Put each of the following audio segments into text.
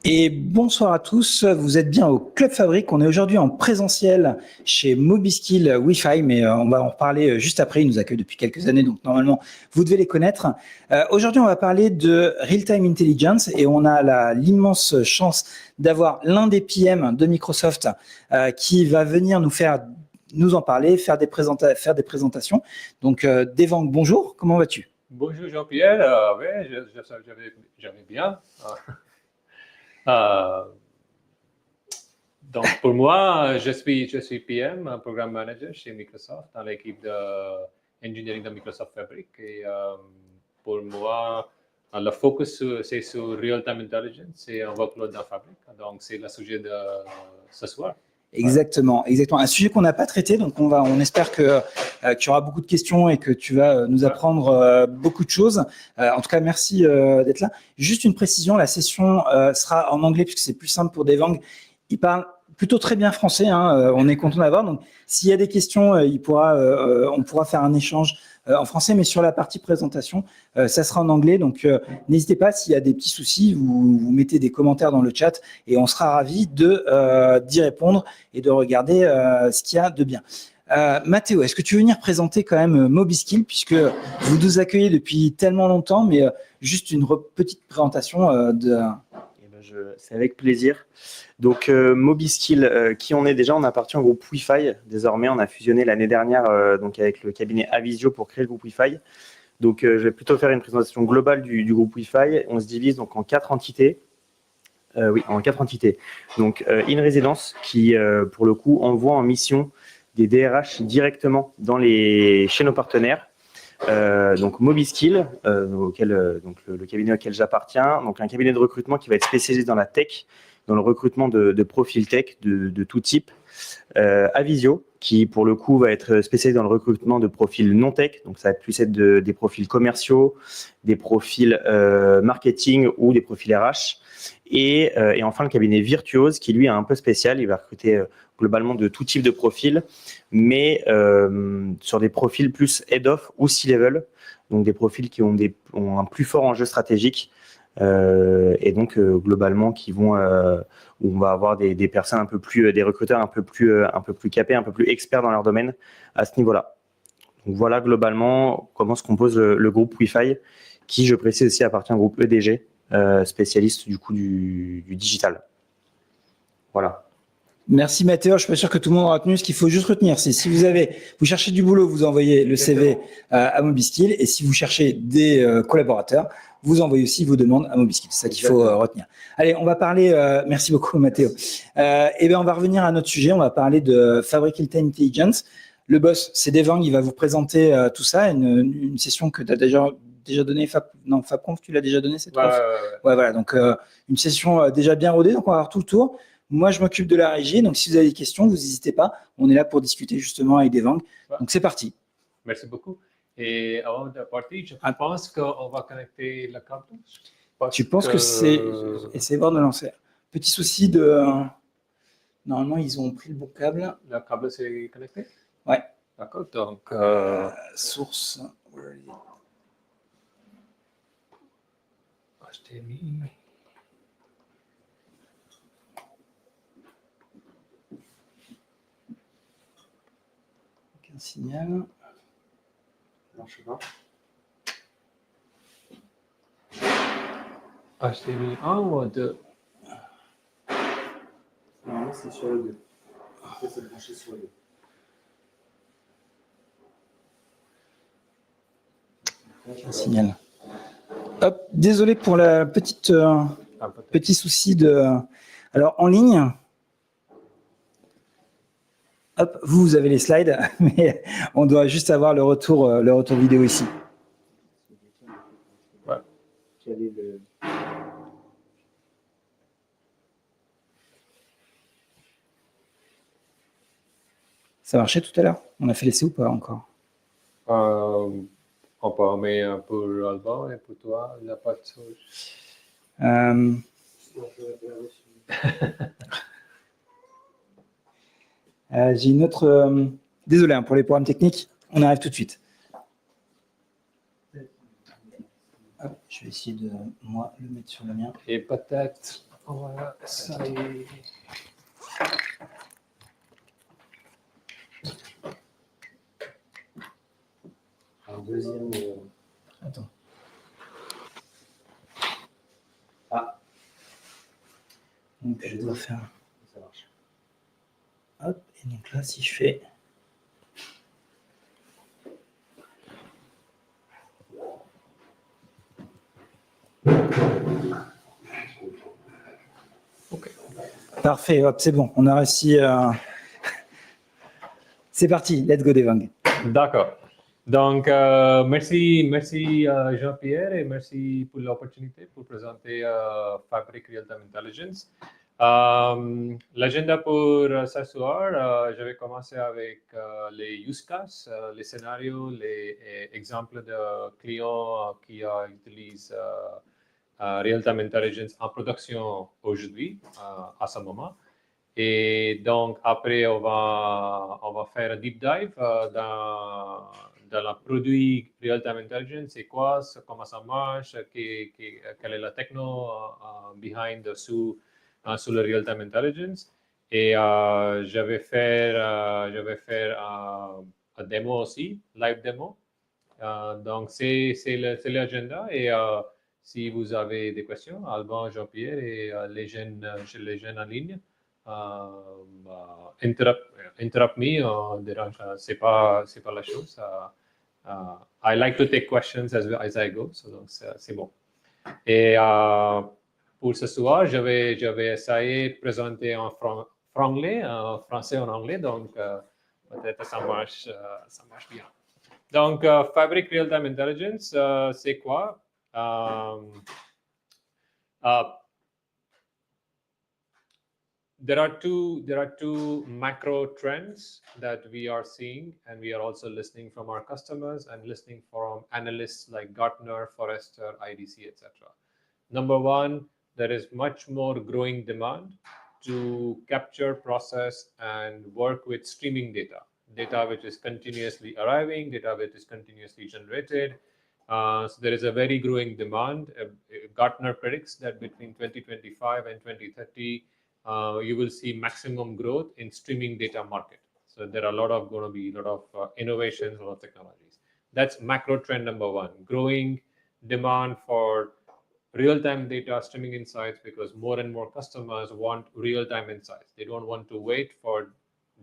Et bonsoir à tous, vous êtes bien au Club Fabrique. On est aujourd'hui en présentiel chez Mobiskill Wi-Fi, mais on va en reparler juste après. Ils nous accueillent depuis quelques années, donc normalement, vous devez les connaître. Aujourd'hui, on va parler de Real-Time Intelligence et on a l'immense chance d'avoir l'un des PM de Microsoft qui va venir nous en parler, faire des présentations. Donc, Devang, bonjour, comment vas-tu? Bonjour Jean-Pierre, ouais, j'avais bien. Donc pour moi, je suis PM, un programme manager chez Microsoft dans l'équipe d'engineering de Microsoft Fabric. Et pour moi, le focus c'est sur real-time intelligence et un workload dans Fabric. Donc c'est le sujet de ce soir. Exactement, exactement. Un sujet qu'on n'a pas traité, donc on espère que qu'il y aura beaucoup de questions et que tu vas nous apprendre beaucoup de choses. En tout cas, merci d'être là. Juste une précision, la session sera en anglais puisque c'est plus simple pour Devang. Il parle plutôt très bien français, hein, on est content d'avoir. Donc, s'il y a des questions, on pourra faire un échange en français, mais sur la partie présentation, ça sera en anglais. Donc, n'hésitez pas, s'il y a des petits soucis, vous mettez des commentaires dans le chat et on sera ravis d'y répondre et de regarder ce qu'il y a de bien. Mathéo, est-ce que tu veux venir présenter quand même Mobiskill, puisque vous nous accueillez depuis tellement longtemps, mais juste une petite présentation de... C'est avec plaisir. Donc, Mobiskill, qui on est déjà? On appartient au groupe Wi-Fi. Désormais, on a fusionné l'année dernière donc avec le cabinet Azure pour créer le groupe Wi-Fi. Donc, je vais plutôt faire une présentation globale du groupe Wi-Fi. On se divise donc en 4 entités. En 4 entités. Donc, In Residence, qui, pour le coup, envoie en mission des DRH directement chez nos partenaires. Donc Mobiskill, donc le cabinet auquel j'appartiens, donc un cabinet de recrutement qui va être spécialisé dans la tech, dans le recrutement de profils tech de tout type. Avisio, qui pour le coup va être spécialisé dans le recrutement de profils non tech, donc ça va plus être des profils commerciaux, des profils marketing ou des profils RH. Et enfin le cabinet Virtuose, qui lui est un peu spécial, il va recruter globalement de tout type de profils, mais sur des profils plus head-off ou C-level, donc des profils qui ont un plus fort enjeu stratégique, et donc globalement où on va avoir des personnes un peu plus, des recruteurs un peu plus capés, un peu plus experts dans leur domaine à ce niveau-là. Donc voilà globalement comment se compose le groupe Wi-Fi, qui, je précise aussi, appartient au groupe EDG, spécialiste du coup du digital. Voilà. Merci Mathéo, je suis pas sûr que tout le monde aura retenu. Ce qu'il faut juste retenir, c'est si vous cherchez du boulot, vous envoyez le CV à Mobiskill, et si vous cherchez des collaborateurs, vous envoyez aussi vos demandes à Mobiskill. C'est ça qu'il faut retenir. Allez, on va parler. Merci beaucoup Mathéo. Et bien on va revenir à notre sujet. On va parler de Fabric Real-Time Intelligence. Le boss, c'est Devang. Il va vous présenter tout ça. Une session que tu as déjà donné. FabConf, tu l'as déjà donné cette fois. Ouais, voilà. Donc une session déjà bien rodée. Donc on va avoir tout le tour. Moi, je m'occupe de la régie, donc si vous avez des questions, vous n'hésitez pas. On est là pour discuter justement avec Devang. Donc, c'est parti. Merci beaucoup. Et avant de partir, je pense qu'on va connecter le câble. Tu penses que c'est... Essayez de voir de lancer. Petit souci de... Normalement, ils ont pris le bon câble. Le câble s'est connecté? Ouais. D'accord, donc... Source... HDMI... Un signal. Non, je sais pas. HDMI 1 ou 2? Normalement, c'est sur le 2. C'est branché sur le 2. Un signal. Hop, désolé pour la petit souci de... Alors, en ligne... Hop, vous avez les slides, mais on doit juste avoir le retour vidéo ici. Ouais. Ça marchait tout à l'heure? On a fait l'essai ou pas encore? On peut remettre pour Alban et pour toi, il n'y a pas de souci. J'ai une autre... Désolé pour les problèmes techniques, on arrive tout de suite. Hop, je vais essayer de, moi, le mettre sur le mien. Et peut-être Voilà, ça est... Un deuxième. Attends. Ah. Donc, je dois faire. Ça marche. Hop, et donc là, si je fais. Ok. Parfait, hop, c'est bon, on a réussi. C'est parti, let's go Devang. D'accord. Donc, merci Jean-Pierre et merci pour l'opportunité pour présenter Fabric Real-Time Intelligence. L'agenda pour ce soir, je vais commencer avec les use cases, les scénarios, les exemples de clients qui utilisent Real-Time Intelligence en production aujourd'hui, à ce moment. Et donc, après, on va faire un deep dive dans le produit Real-Time Intelligence. C'est quoi, comment ça marche, quelle est la techno behind sous le Real-Time Intelligence. Et je vais faire un démo aussi, live démo. Donc, c'est l'agenda. Et si vous avez des questions, Alban, Jean-Pierre et les jeunes en ligne, interrupt me, c'est pas la chose. I like to take questions as I go, so donc c'est bon. Et pour ce soir, je vais essayer de présenter en franglais, français en anglais, donc peut-être ça marche bien. Donc, Fabric Real-Time Intelligence, c'est quoi? There are two macro trends that we are seeing, and we are also listening from our customers and listening from analysts like Gartner, Forrester, IDC, etc. Number one, there is much more growing demand to capture, process, and work with streaming data which is continuously arriving, data which is continuously generated. So there is a very growing demand. Gartner predicts that between 2025 and 2030, you will see maximum growth in streaming data market. So there are going to be a lot of innovations, a lot of technologies. That's macro trend number one, growing demand for real-time data streaming insights, because more and more customers want real-time insights. They don't want to wait for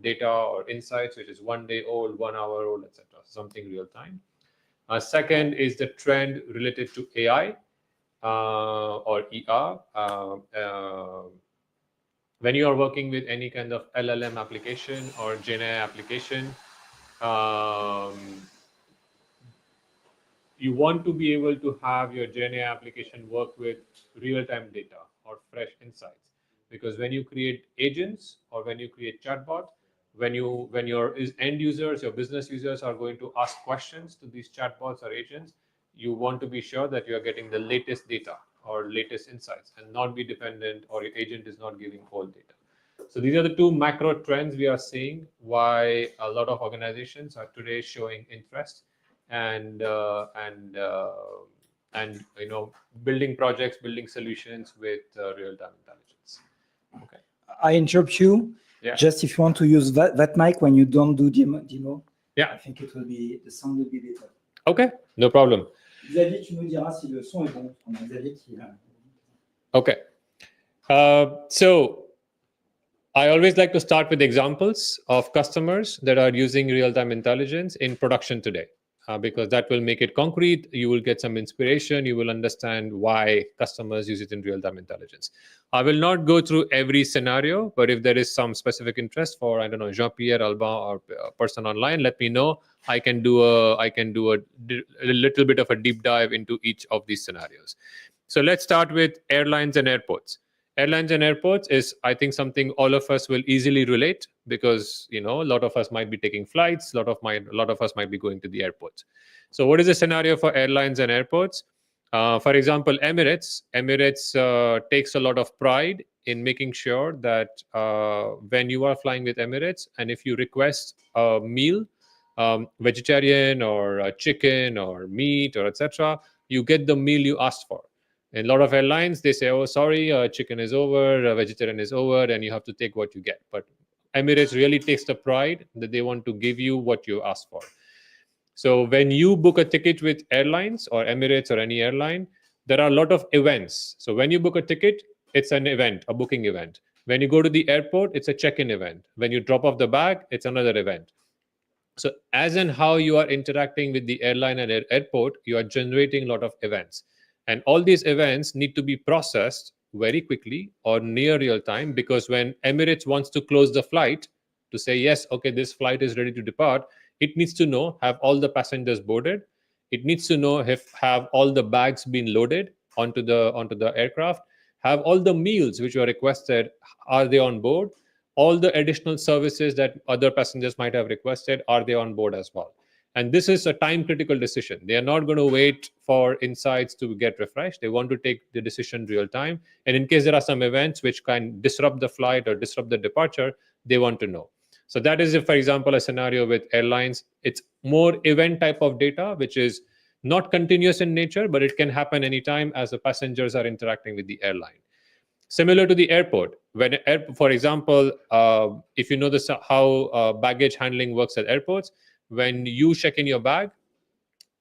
data or insights which is 1 day old, 1 hour old, etc. Something real-time. Second is the trend related to AI or ER. When you are working with any kind of LLM application or GenAI application, you want to be able to have your GenAI application work with real-time data or fresh insights. Because when you create agents or when you create chatbot, when your end users, your business users are going to ask questions to these chatbots or agents, you want to be sure that you are getting the latest data or latest insights and not be dependent, or your agent is not giving old data. So these are the two macro trends we are seeing why a lot of organizations are today showing interest and building projects, building solutions with real-time intelligence. Okay. I interrupt you. Yeah. Just if you want to use that mic when you don't do demo, yeah. I think the sound will be better. Okay, no problem. Xavier, tu nous diras si le son est bon. On a Xavier qui... Okay. So I always like to start with examples of customers that are using real-time intelligence in production today, because that will make it concrete. You will get some inspiration. You will understand why customers use it in real-time intelligence. I will not go through every scenario, but if there is some specific interest for, I don't know, Jean-Pierre, Alban, or a person online, let me know. I can do a little bit of a deep dive into each of these scenarios. So let's start with airlines and airports. Airlines and airports is, I think, something all of us will easily relate, because a lot of us might be taking flights, a lot of us might be going to the airports. So what is the scenario for airlines and airports? For example, Emirates takes a lot of pride in making sure that when you are flying with Emirates, and if you request a meal, vegetarian or chicken or meat or etc., you get the meal you asked for. In a lot of airlines, they say, oh, sorry, chicken is over, vegetarian is over, and you have to take what you get. But Emirates really takes the pride that they want to give you what you ask for. So when you book a ticket with airlines or Emirates or any airline, there are a lot of events. So when you book a ticket, it's an event, a booking event. When you go to the airport, it's a check-in event. When you drop off the bag, it's another event. So as and how you are interacting with the airline and airport, you are generating a lot of events. And all these events need to be processed very quickly or near real time, because when Emirates wants to close the flight to say, yes, okay, this flight is ready to depart, it needs to know, have all the passengers boarded. It needs to know if have all the bags been loaded onto the aircraft, have all the meals which were requested, are they on board? All the additional services that other passengers might have requested, are they on board as well? And this is a time critical decision. They are not going to wait for insights to get refreshed. They want to take the decision real time. And in case there are some events which can disrupt the flight or disrupt the departure, they want to know. So that is, if, for example, a scenario with airlines. It's more event type of data, which is not continuous in nature, but it can happen anytime as the passengers are interacting with the airline. Similar to the airport, when, for example, if you know this, how baggage handling works at airports, when you check in your bag,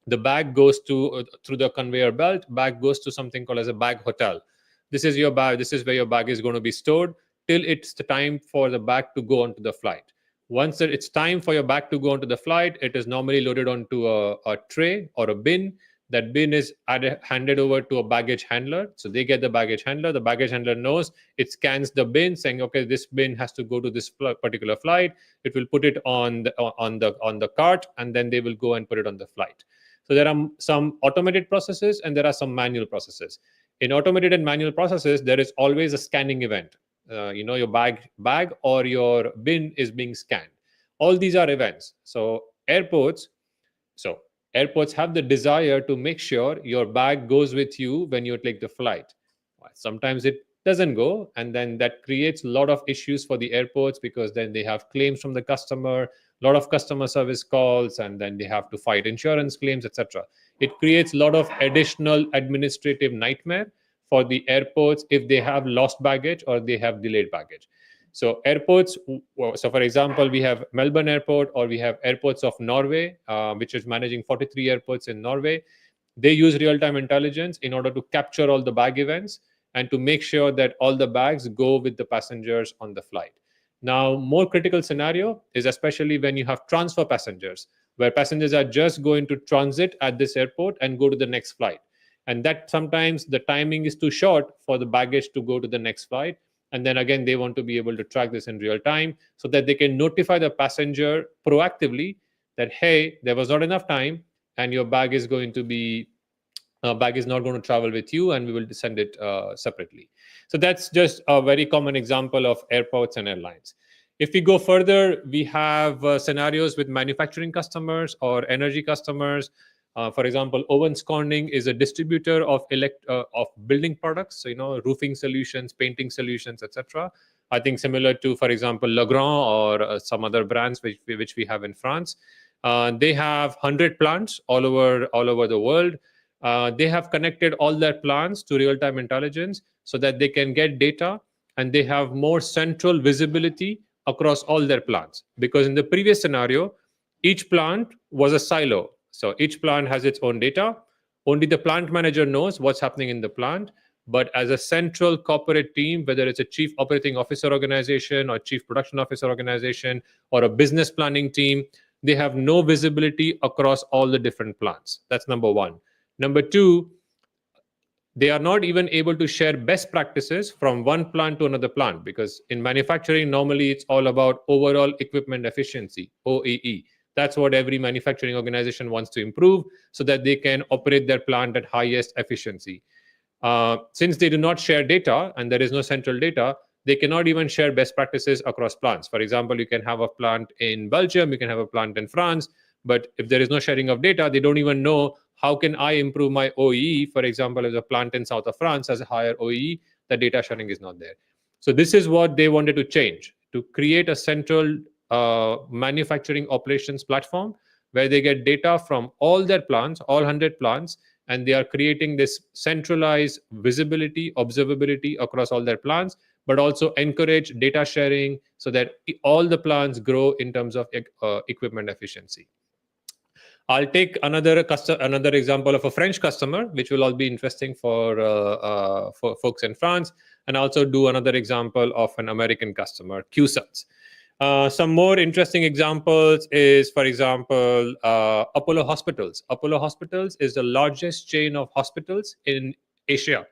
the bag goes through the conveyor belt. Bag goes to something called as a bag hotel. This is your bag. This is where your bag is going to be stored till it's the time for the bag to go onto the flight. Once it's time for your bag to go onto the flight, it is normally loaded onto a tray or a bin. That bin is handed over to a baggage handler. So they get the baggage handler. The baggage handler knows, it scans the bin saying, okay, this bin has to go to this particular flight. It will put it on the cart, and then they will go and put it on the flight. So there are some automated processes and there are some manual processes. In automated and manual processes, there is always a scanning event. Your bag or your bin is being scanned. All these are events. So airports have the desire to make sure your bag goes with you when you take the flight. Sometimes it doesn't go, and then that creates a lot of issues for the airports, because then they have claims from the customer, a lot of customer service calls, and then they have to fight insurance claims, etc. It creates a lot of additional administrative nightmare for the airports if they have lost baggage or they have delayed baggage. So airports, so for example, we have Melbourne Airport, or we have airports of Norway, which is managing 43 airports in Norway. They use real-time intelligence in order to capture all the bag events and to make sure that all the bags go with the passengers on the flight. Now, more critical scenario is especially when you have transfer passengers, where passengers are just going to transit at this airport and go to the next flight. And that sometimes the timing is too short for the baggage to go to the next flight. And then again, they want to be able to track this in real time so that they can notify the passenger proactively that, hey, there was not enough time and your bag is going to be, bag is not going to travel with you, and we will send it separately. So that's just a very common example of airports and airlines. If we go further, we have scenarios with manufacturing customers or energy customers. For example, Owens Corning is a distributor of building products, so roofing solutions, painting solutions, etc. I think similar to, for example, Legrand or some other brands which we have in France. They have 100 plants all over the world. They have connected all their plants to real-time intelligence so that they can get data, and they have more central visibility across all their plants. Because in the previous scenario, each plant was a silo. So each plant has its own data. Only the plant manager knows what's happening in the plant. But as a central corporate team, whether it's a chief operating officer organization or chief production officer organization or a business planning team, they have no visibility across all the different plants. That's number one. Number two, they are not even able to share best practices from one plant to another plant, because in manufacturing, normally it's all about overall equipment efficiency, OEE. That's what every manufacturing organization wants to improve so that they can operate their plant at highest efficiency. Since they do not share data and there is no central data, they cannot even share best practices across plants. For example, you can have a plant in Belgium, you can have a plant in France, but if there is no sharing of data, they don't even know how can I improve my OEE. For example, if a plant in south of France has a higher OEE, the data sharing is not there. So this is what they wanted to change, to create a central manufacturing operations platform where they get data from all their plants, all 100 plants, and they are creating this centralized visibility, observability across all their plants, but also encourage data sharing so that all the plants grow in terms of equipment efficiency. I'll take another example of a French customer, which will all be interesting for folks in France, and also do another example of an American customer, QSUTS. Some more interesting examples is, for example, Apollo Hospitals. Apollo Hospitals is the largest chain of hospitals in Asia.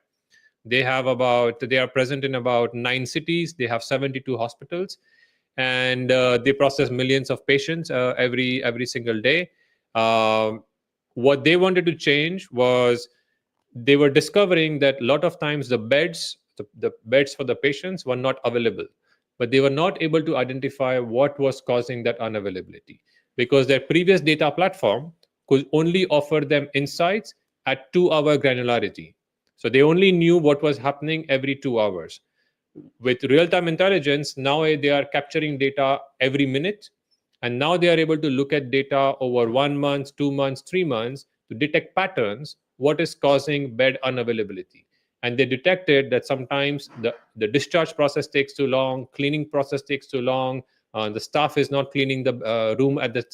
They are present in about 9 cities. They have 72 hospitals, and they process millions of patients every single day. What they wanted to change was they were discovering that a lot of times the beds for the patients were not available, but they were not able to identify what was causing that unavailability, because their previous data platform could only offer them insights at 2-hour granularity. So they only knew what was happening every 2 hours. With real-time intelligence, now they are capturing data every minute, and now they are able to look at data over 1 month, 2 months, 3 months to detect patterns, what is causing bed unavailability. And they detected that sometimes the discharge process takes too long, cleaning process takes too long, the staff is not cleaning the room at the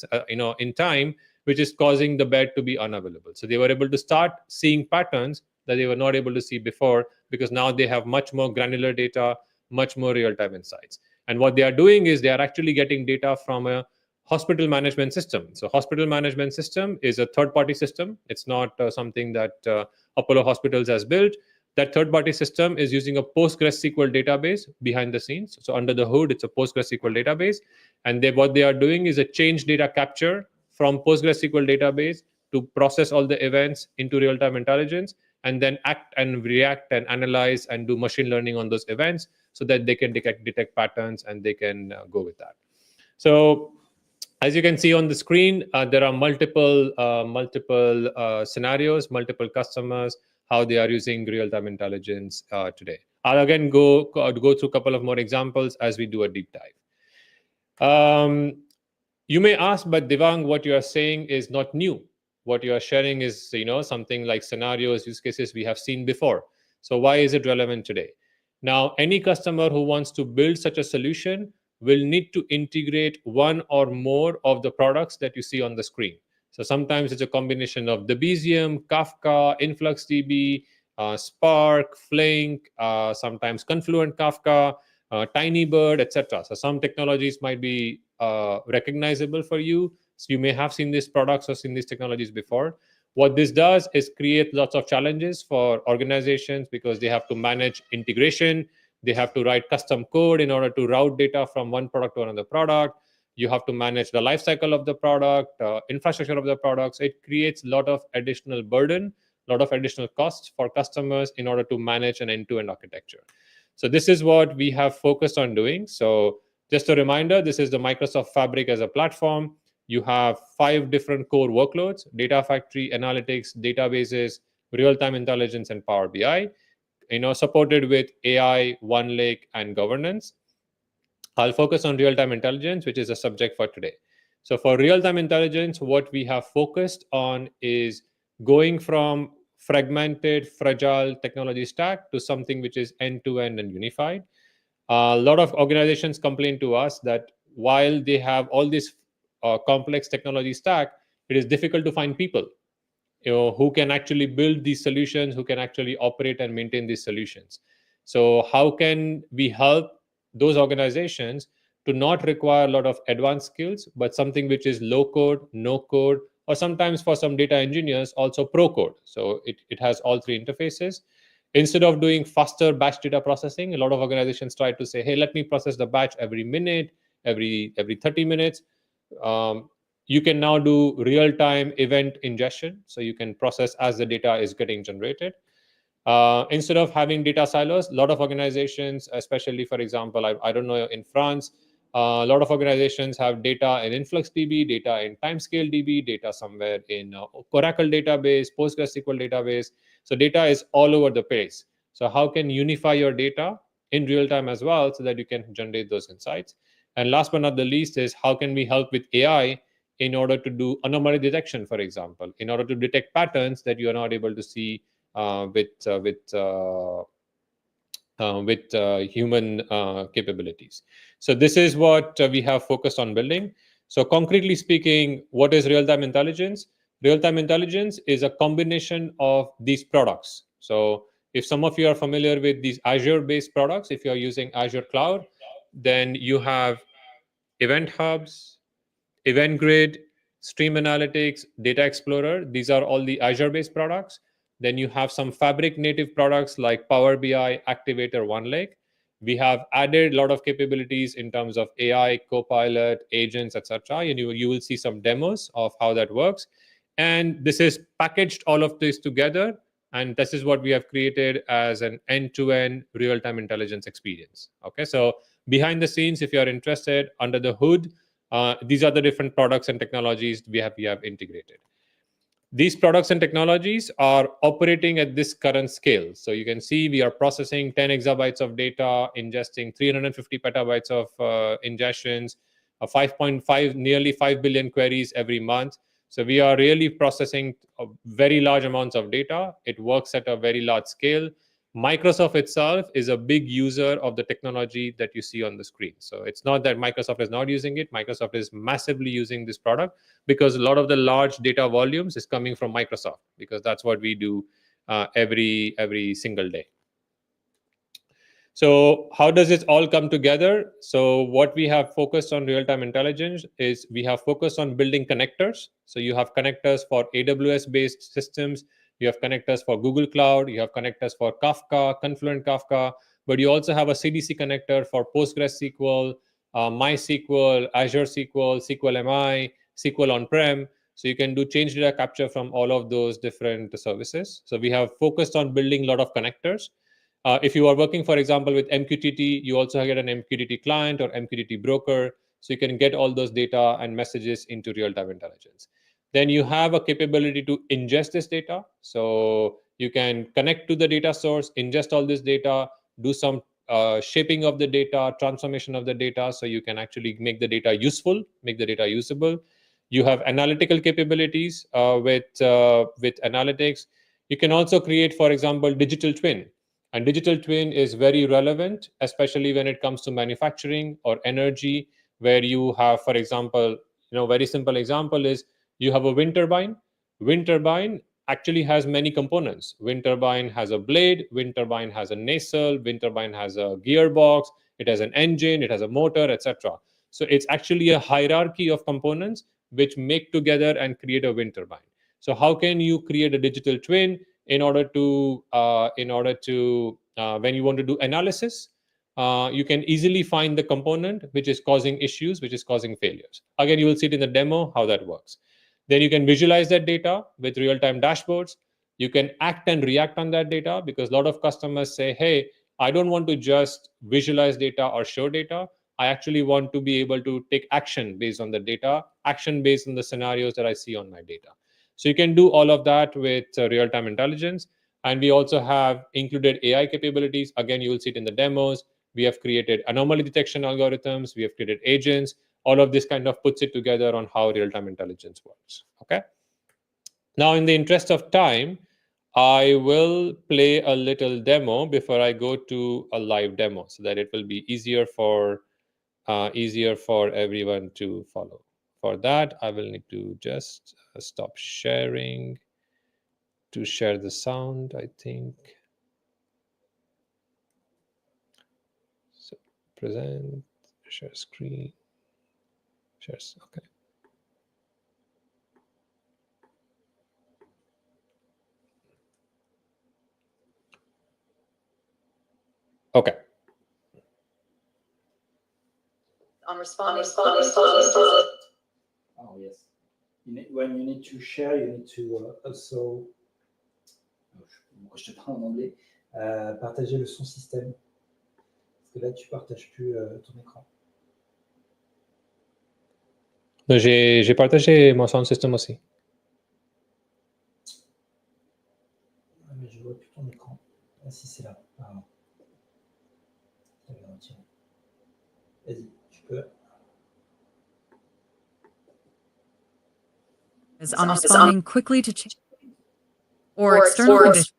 in time, which is causing the bed to be unavailable. So they were able to start seeing patterns that they were not able to see before, because now they have much more granular data, much more real-time insights. And what they are doing is they are actually getting data from a hospital management system. So hospital management system is a third-party system. It's not something that Apollo Hospitals has built. That third-party system is using a PostgreSQL database behind the scenes. So under the hood, it's a PostgreSQL database. And what they are doing is a change data capture from PostgreSQL database to process all the events into real-time intelligence, and then act and react and analyze and do machine learning on those events so that they can detect patterns and they can go with that. So as you can see on the screen, there are multiple scenarios, multiple customers, how they are using real-time intelligence today. I'll again go through a couple of more examples as we do a deep dive. You may ask, but Devang, what you are saying is not new. What you are sharing is something like scenarios, use cases we have seen before. So why is it relevant today? Now, any customer who wants to build such a solution will need to integrate one or more of the products that you see on the screen. So sometimes it's a combination of Debezium, Kafka, InfluxDB, Spark, Flink, sometimes Confluent Kafka, Tinybird, etc. So some technologies might be recognizable for you. So you may have seen these products or seen these technologies before. What this does is create lots of challenges for organizations, because they have to manage integration. They have to write custom code in order to route data from one product to another product. You have to manage the lifecycle of the product, infrastructure of the products. It creates a lot of additional burden, a lot of additional costs for customers in order to manage an end-to-end architecture. So this is what we have focused on doing. So just a reminder, this is the Microsoft Fabric as a platform. You have 5 different core workloads: data factory, analytics, databases, real-time intelligence, and Power BI, supported with AI, OneLake, and governance. I'll focus on real-time intelligence, which is a subject for today. So for real-time intelligence, what we have focused on is going from fragmented, fragile technology stack to something which is end-to-end and unified. A lot of organizations complain to us that while they have all this complex technology stack, it is difficult to find people who can actually build these solutions, who can actually operate and maintain these solutions. So how can we help those organizations to not require a lot of advanced skills, but something which is low code, no code, or sometimes for some data engineers also pro code. So it has all 3 interfaces. Instead of doing faster batch data processing, a lot of organizations try to say, hey, let me process the batch every minute, every 30 minutes. You can now do real-time event ingestion. So you can process as the data is getting generated. Instead of having data silos, a lot of organizations, especially, for example, I don't know, in France, a lot of organizations have data in InfluxDB, data in TimescaleDB, data somewhere in Oracle database, PostgreSQL database. So data is all over the place. So how can you unify your data in real time as well so that you can generate those insights? And last but not the least is how can we help with AI in order to do anomaly detection, for example, in order to detect patterns that you are not able to see with human capabilities. So this is what we have focused on building. So concretely speaking, what is real-time intelligence? Real-time intelligence is a combination of these products. So if some of you are familiar with these Azure-based products, if you're using Azure Cloud, then you have event hubs, event grid, stream analytics, data explorer. These are all the Azure-based products. Then you have some Fabric native products like Power BI, Activator, OneLake. We have added a lot of capabilities in terms of AI, Copilot, agents, etc. And you will see some demos of how that works. And this is packaged all of this together. And this is what we have created as an end-to-end real-time intelligence experience. Okay, so behind the scenes, if you are interested, under the hood, these are the different products and technologies we have integrated. These products and technologies are operating at this current scale. So you can see we are processing 10 exabytes of data, ingesting 350 petabytes of ingestions, 5.5, nearly 5 billion queries every month. So we are really processing very large amounts of data. It works at a very large scale. Microsoft itself is a big user of the technology that you see on the screen. So it's not that Microsoft is not using it. Microsoft is massively using this product because a lot of the large data volumes is coming from Microsoft, because that's what we do every single day. So how does this all come together? So what we have focused on real-time intelligence is we have focused on building connectors. So you have connectors for AWS-based systems. You have connectors for Google Cloud. You have connectors for Kafka, Confluent Kafka. But you also have a CDC connector for PostgreSQL, MySQL, Azure SQL, SQLMI, SQL on-prem. So you can do change data capture from all of those different services. So we have focused on building a lot of connectors. If you are working, for example, with MQTT, you also get an MQTT client or MQTT broker. So you can get all those data and messages into real-time intelligence. Then you have a capability to ingest this data. So you can connect to the data source, ingest all this data, do some shaping of the data, transformation of the data, so you can actually make the data useful, make the data usable. You have analytical capabilities with analytics. You can also create, for example, digital twin. And digital twin is very relevant, especially when it comes to manufacturing or energy, where you have, for example, very simple example is you have a wind turbine. Wind turbine actually has many components. Wind turbine has a blade, wind turbine has a nacelle, wind turbine has a gearbox, it has an engine, it has a motor, etc. So it's actually a hierarchy of components which make together and create a wind turbine. So how can you create a digital twin in order to when you want to do analysis, you can easily find the component which is causing issues, which is causing failures. Again, you will see it in the demo how that works. Then you can visualize that data with real-time dashboards. You can act and react on that data, because a lot of customers say, hey, I don't want to just visualize data or show data. I actually want to be able to take action based on the data, action based on the scenarios that I see on my data. So you can do all of that with real-time intelligence. And we also have included AI capabilities. Again, you will see it in the demos. We have created anomaly detection algorithms. We have created agents. All of this kind of puts it together on how real-time intelligence works. Okay. Now, in the interest of time, I will play a little demo before I go to a live demo, so that it will be easier for everyone to follow. For that, I will need to just stop sharing to share the sound, I think. So present, share screen, shares, okay. Okay. On responding. Oh, yes. When you need to share, you need to also, je te parle en anglais, partager le son système. Parce que là, tu ne partages plus ton écran. J'ai partagé mon sound system aussi. Ah, mais je ne vois plus ton écran. Ah, si, c'est là. Pardon. Vas-y, tu peux. on responding quickly to change or external conditions.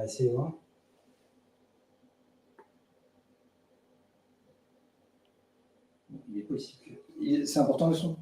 Essayez de voir. Il est possible. C'est important le son?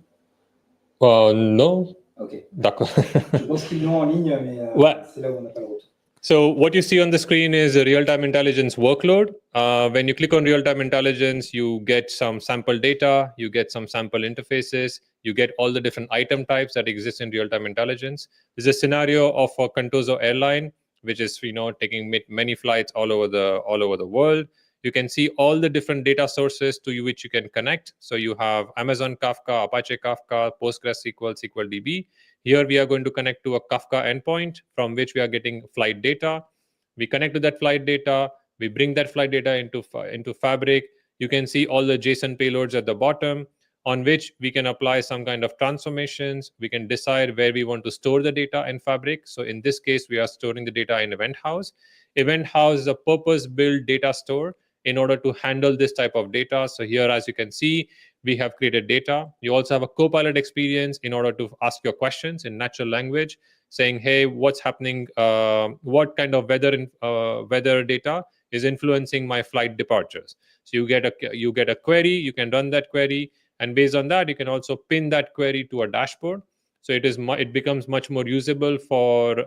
No. Ok. D'accord. Je pense qu'ils l'ont en ligne, mais Ouais. c'est là où on n'a pas le retour. So what you see on the screen is a real-time intelligence workload. When you click on real-time intelligence, you get some sample data, you get some sample interfaces, you get all the different item types that exist in real-time intelligence. There's a scenario of a Contoso airline, which is taking many flights all over the world. You can see all the different data sources to which you can connect. So you have Amazon Kafka, Apache Kafka, PostgreSQL, SQLDB. Here we are going to connect to a Kafka endpoint from which we are getting flight data. We connect to that flight data. We bring that flight data into Fabric. You can see all the JSON payloads at the bottom on which we can apply some kind of transformations. We can decide where we want to store the data in Fabric. So in this case, we are storing the data in Event House. Event House is a purpose-built data store in order to handle this type of data. So here, as you can see, we have created data. You also have a Copilot experience in order to ask your questions in natural language, saying, hey, what's happening? What kind of weather data is influencing my flight departures? So you get a query, you can run that query, and based on that, you can also pin that query to a dashboard. So it becomes much more usable for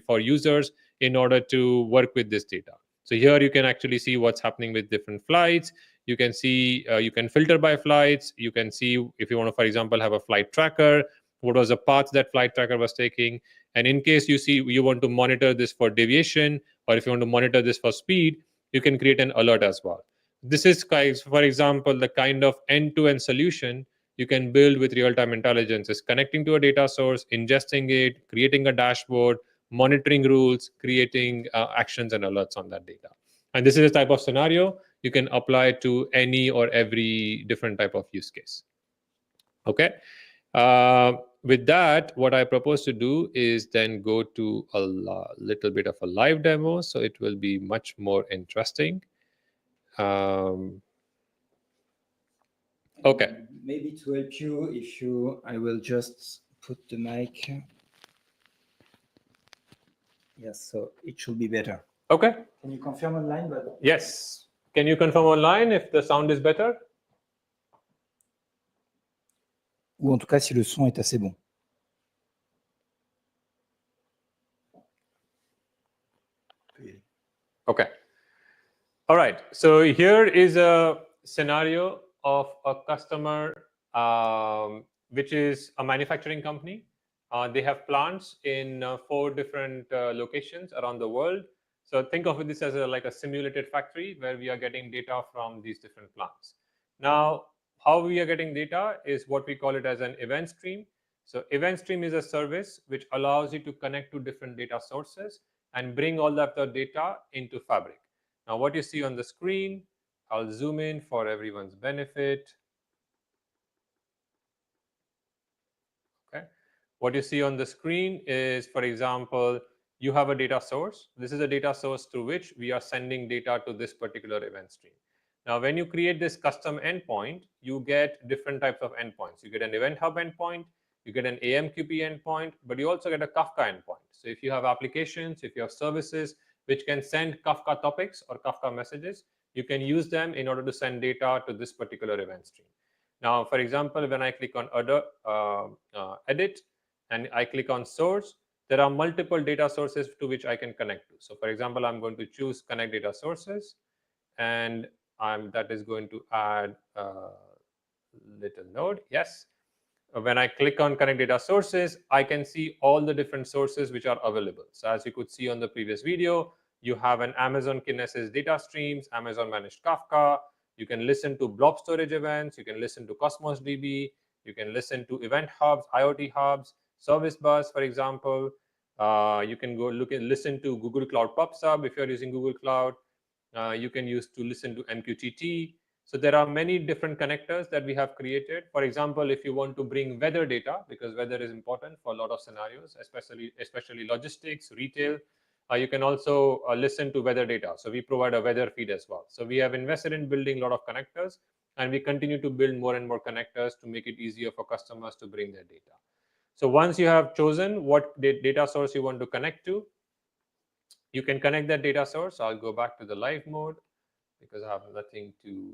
for users in order to work with this data. So here you can actually see what's happening with different flights. You can see, you can filter by flights. You can see if you want to, for example, have a flight tracker, what was the path that flight tracker was taking. And in case you want to monitor this for deviation, or if you want to monitor this for speed, you can create an alert as well. This is, for example, the kind of end-to-end solution you can build with real-time intelligence is connecting to a data source, ingesting it, creating a dashboard, monitoring rules, creating actions and alerts on that data. And this is a type of scenario you can apply to any or every different type of use case. Okay. With that, what I propose to do is then go to a little bit of a live demo, so it will be much more interesting. Okay. Maybe to help you, I will just put the mic. Yes, so it should be better. Okay. Can you confirm online? Yes. Can you confirm online if the sound is better? Ou en tout cas, si le son est assez bon. Okay. All right. So here is a scenario of a customer, which is a manufacturing company. They have plants in 4 different locations around the world. So think of this as like a simulated factory where we are getting data from these different plants. Now, how we are getting data is what we call it as an event stream. So event stream is a service which allows you to connect to different data sources and bring all of the data into Fabric. Now, what you see on the screen, I'll zoom in for everyone's benefit. Okay. What you see on the screen is, for example, you have a data source. This is a data source through which we are sending data to this particular event stream. Now, when you create this custom endpoint, you get different types of endpoints. You get an Event Hub endpoint, you get an AMQP endpoint, but you also get a Kafka endpoint. So if you have applications, if you have services which can send Kafka topics or Kafka messages, you can use them in order to send data to this particular event stream. Now, for example, when I click on edit and I click on source, there are multiple data sources to which I can connect to. So for example, I'm going to choose connect data sources, and that is going to add a little node. Yes. When I click on connect data sources, I can see all the different sources which are available. So as you could see on the previous video, you have an Amazon Kinesis data streams, Amazon managed Kafka. You can listen to blob storage events. You can listen to Cosmos DB. You can listen to event hubs, IoT hubs, service bus, for example. You can go listen to Google Cloud PubSub if you're using Google Cloud. You can use to listen to MQTT. So there are many different connectors that we have created. For example, if you want to bring weather data, because weather is important for a lot of scenarios, especially logistics, retail, you can also listen to weather data. So we provide a weather feed as well. So we have invested in building a lot of connectors, and we continue to build more and more connectors to make it easier for customers to bring their data. So once you have chosen what data source you want to connect to, you can connect that data source. I'll go back to the live mode because I have nothing to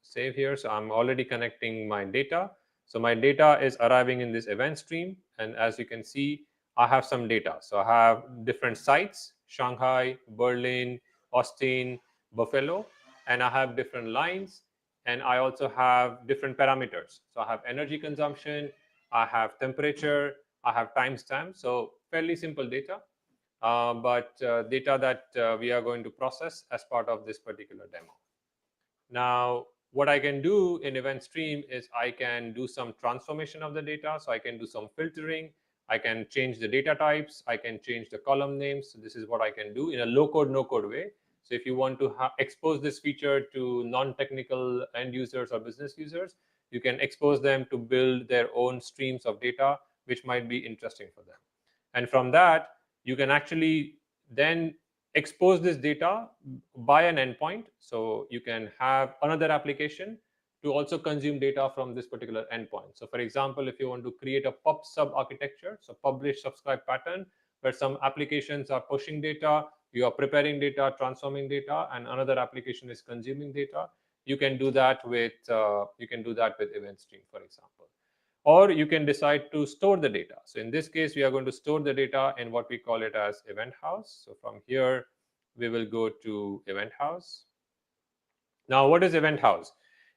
save here. So I'm already connecting my data. So my data is arriving in this event stream. And as you can see, I have some data. So I have different sites, Shanghai, Berlin, Austin, Buffalo, and I have different lines. And I also have different parameters. So I have energy consumption, I have temperature, I have timestamp. So fairly simple data, but data that we are going to process as part of this particular demo. Now, what I can do in event stream is I can do some transformation of the data. So I can do some filtering. I can change the data types. I can change the column names. So this is what I can do in a low code, no code way. So if you want to expose this feature to non-technical end users or business users, you can expose them to build their own streams of data, which might be interesting for them. And from that, you can actually then expose this data by an endpoint. So you can have another application to also consume data from this particular endpoint. So for example, if you want to create a pub sub architecture, so publish subscribe pattern, where some applications are pushing data, you are preparing data, transforming data, and another application is consuming data, you can do that with event stream, for example. Or you can decide to store the data. So in this case, we are going to store the data in what we call it as event house. So from here, we will go to event house. Now, what is event house?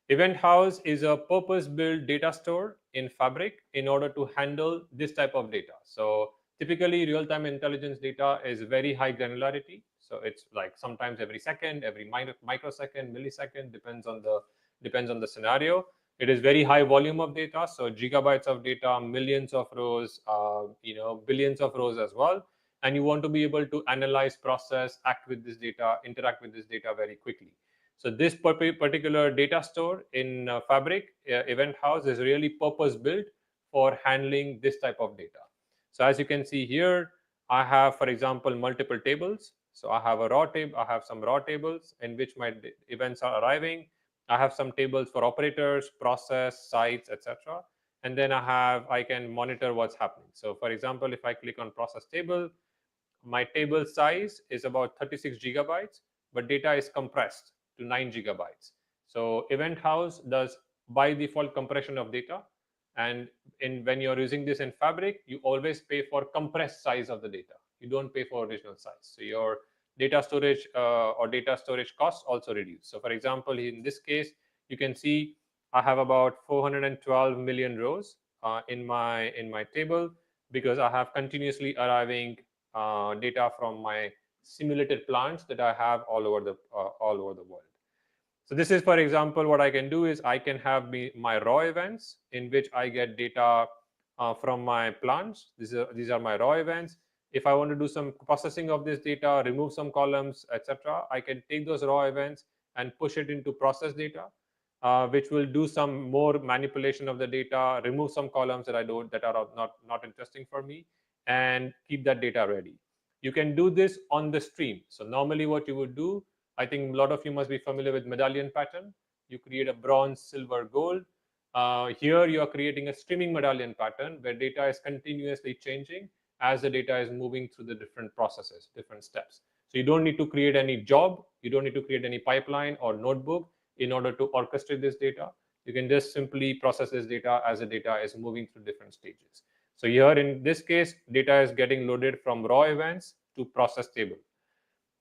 Event house is a purpose-built data store in Fabric in order to handle this type of data. So typically, real-time intelligence data is very high granularity. So it's like sometimes every second, every microsecond, millisecond, depends on the scenario. It is very high volume of data, so gigabytes of data, millions of rows, billions of rows as well. And you want to be able to analyze, process, act with this data, interact with this data very quickly. So this particular data store in Fabric Event House is really purpose-built for handling this type of data. So as you can see here, I have, for example, multiple tables. So I have a raw table. I have some raw tables in which my events are arriving. I have some tables for operators, process, sites, etc. And then I can monitor what's happening. So for example, if I click on process table, my table size is about 36 gigabytes, but data is compressed to 9 gigabytes. So Event House does by default compression of data. And when you're using this in Fabric, you always pay for compressed size of the data. You don't pay for original size. So your data storage or data storage costs also reduce. So for example, in this case, you can see I have about 412 million rows in my table because I have continuously arriving data from my simulated plants that I have all over the world. So this is, for example, what I can do is I can have my raw events in which I get data from my plants. These are my raw events. If I want to do some processing of this data, remove some columns, etc., I can take those raw events and push it into process data, which will do some more manipulation of the data, remove some columns that are not interesting for me, and keep that data ready. You can do this on the stream. So normally what you would do, I think a lot of you must be familiar with medallion pattern. You create a bronze, silver, gold. Here you are creating a streaming medallion pattern where data is continuously changing as the data is moving through the different processes, different steps. So you don't need to create any job. You don't need to create any pipeline or notebook in order to orchestrate this data. You can just simply process this data as the data is moving through different stages. So here in this case, data is getting loaded from raw events to process table.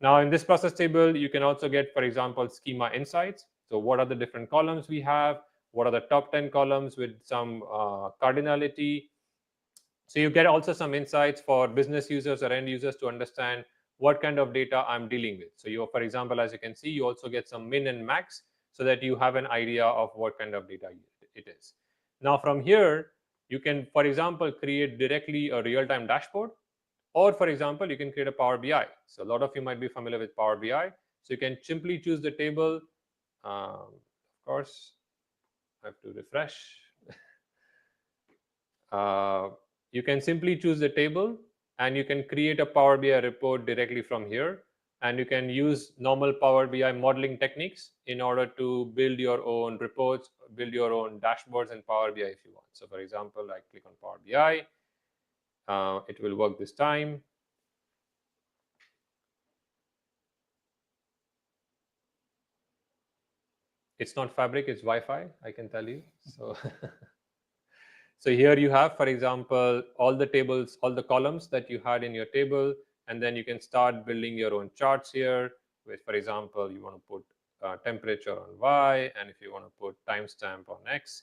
Now in this process table, you can also get, for example, schema insights. So what are the different columns we have? What are the top 10 columns with some cardinality? So you get also some insights for business users or end users to understand what kind of data I'm dealing with. So you, for example, as you can see, you also get some min and max so that you have an idea of what kind of data it is. Now from here, you can, for example, create directly a real-time dashboard. Or for example, you can create a Power BI. So a lot of you might be familiar with Power BI. So you can simply choose the table, Of course, I have to refresh. You can simply choose the table and you can create a Power BI report directly from here. And you can use normal Power BI modeling techniques in order to build your own reports, build your own dashboards in Power BI if you want. So for example, I click on Power BI. It will work this time. It's not Fabric, it's Wi-Fi, I can tell you. So, so here you have, for example, all the tables, all the columns that you had in your table, and then you can start building your own charts here, which, for example, you want to put temperature on Y, and if you want to put timestamp on X,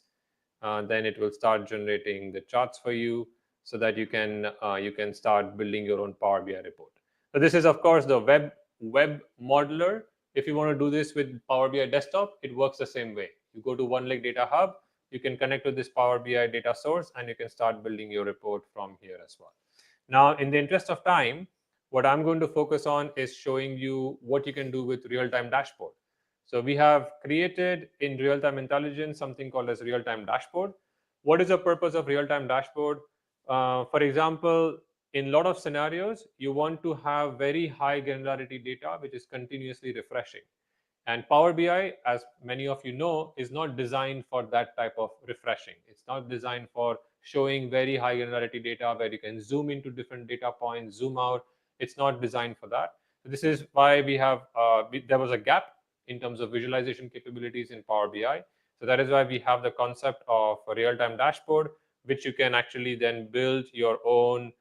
then it will start generating the charts for you so that you can start building your own Power BI report. So this is, of course, the web modeler. If you want to do this with Power BI desktop, it works the same way. You go to OneLake Data Hub, you can connect to this Power BI data source, and you can start building your report from here as well. Now, in the interest of time, what I'm going to focus on is showing you what you can do with real-time dashboard. So we have created in real-time intelligence something called as real-time dashboard. What is the purpose of real-time dashboard? For example, in a lot of scenarios, you want to have very high granularity data, which is continuously refreshing. And Power BI, as many of you know, is not designed for that type of refreshing. It's not designed for showing very high granularity data where you can zoom into different data points, zoom out. It's not designed for that. So this is why we have, there was a gap in terms of visualization capabilities in Power BI. So that is why we have the concept of a real-time dashboard, which you can actually then build your own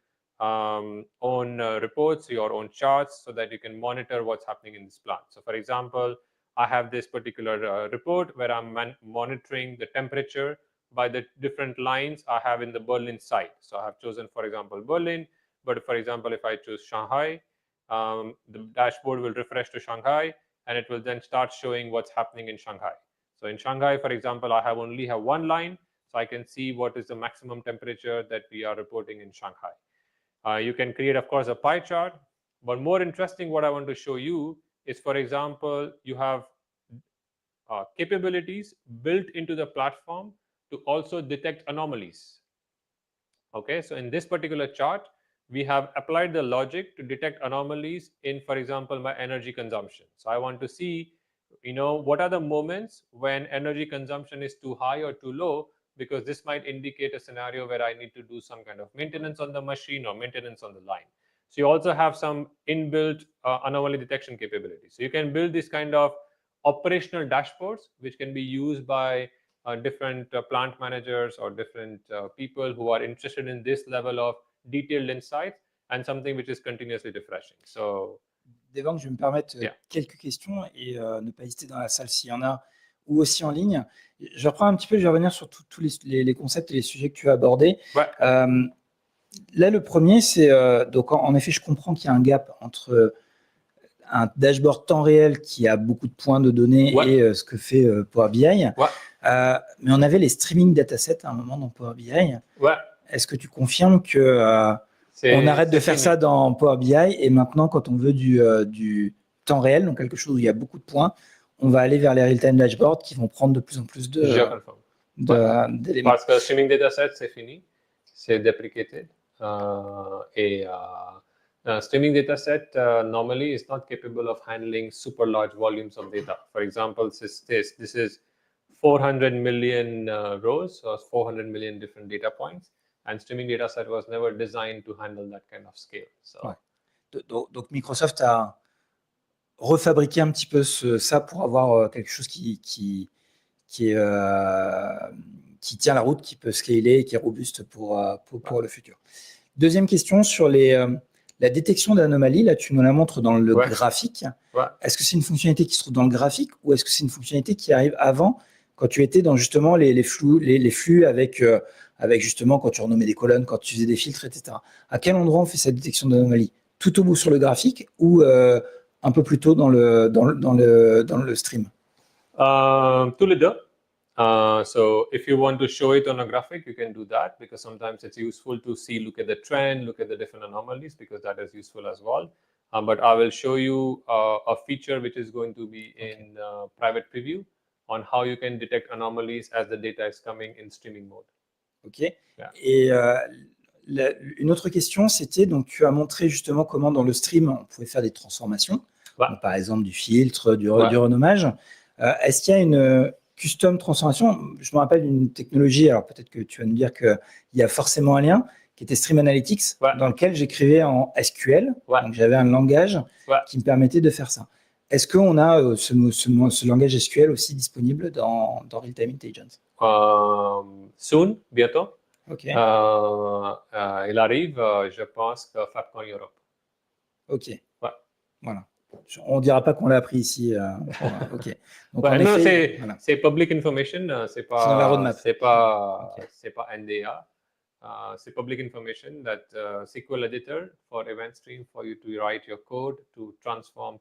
reports, your own charts, so that you can monitor what's happening in this plant. So for example, I have this particular report where I'm monitoring the temperature by the different lines I have in the Berlin site. So I have chosen, for example, Berlin, but for example, if I choose Shanghai, the dashboard will refresh to Shanghai, and it will then start showing what's happening in Shanghai. So in Shanghai, for example, I only have one line, so I can see what is the maximum temperature that we are reporting in Shanghai. You can create, of course, a pie chart, but more interesting, what I want to show you is, for example, you have capabilities built into the platform to also detect anomalies. Okay, so in this particular chart, we have applied the logic to detect anomalies in, for example, my energy consumption. So I want to see, what are the moments when energy consumption is too high or too low, because this might indicate a scenario where I need to do some kind of maintenance on the machine or maintenance on the line. So you also have some inbuilt anomaly detection capabilities. So you can build this kind of operational dashboards, which can be used by different plant managers or different people who are interested in this level of detailed insight and something which is continuously refreshing. So, Devang, je vais me permettre quelques questions et ne pas hésiter dans la salle s'il y en a ou aussi en ligne. Je reprends un petit peu, je vais revenir sur tous les concepts et les sujets que tu as abordés. Ouais. Là, le premier, c'est donc en effet, je comprends qu'il y a un gap entre un dashboard temps réel qui a beaucoup de points de données et ce que fait Power BI. Ouais. Mais on avait les streaming datasets à un moment dans Power BI. Ouais. Est-ce que tu confirmes que on arrête de faire ça dans Power BI et maintenant, quand on veut du temps réel, donc quelque chose où il y a beaucoup de points, on va aller vers les real-time dashboards qui vont prendre de plus en plus d'éléments. Parce que le streaming dataset, c'est fini, c'est deprecated. Streaming dataset normally is not capable of handling super large volumes of data. For example, this is 400 million rows, or 400 million different data points. And streaming dataset was never designed to handle that kind of scale. So. Ouais. Donc Microsoft a refabriqué un petit peu ça pour avoir quelque chose qui tient la route, qui peut scaler et qui est robuste pour le futur. Deuxième question sur la détection d'anomalies. Là, tu nous la montres dans le graphique. Ouais. Est-ce que c'est une fonctionnalité qui se trouve dans le graphique ou est-ce que c'est une fonctionnalité qui arrive avant, quand tu étais dans justement les flux avec justement quand tu renommais des colonnes, quand tu faisais des filtres, etc. À quel endroit on fait cette détection d'anomalies? Tout au bout sur le graphique ou un peu plus tôt dans le stream? Tous les deux. So if you want to show it on a graphic, you can do that, because sometimes it's useful to look at the trend, look at the different anomalies, because that is useful as well. But I will show you a feature which is going to be in private preview on how you can detect anomalies as the data is coming in streaming mode. OK. Et une autre question, c'était, donc tu as montré justement comment dans le stream, on pouvait faire des transformations, donc, par exemple du filtre, du renommage. Est-ce qu'il y a une custom transformation? Je me rappelle d'une technologie, alors peut-être que tu vas nous dire qu'il y a forcément un lien, qui était Stream Analytics, dans lequel j'écrivais en SQL. Donc j'avais un langage qui me permettait de faire ça. Est-ce qu'on a ce langage SQL aussi disponible dans Real-Time Intelligence? Soon, bientôt. OK. Il arrive, je pense, que FabCon Europe. OK. Voilà. On ne dira pas qu'on l'a appris ici. OK. Donc, en non, effet, c'est public information. C'est pas dans la roadmap. C'est pas NDA. C'est public information that SQL editor for event stream for you to write your code to transform,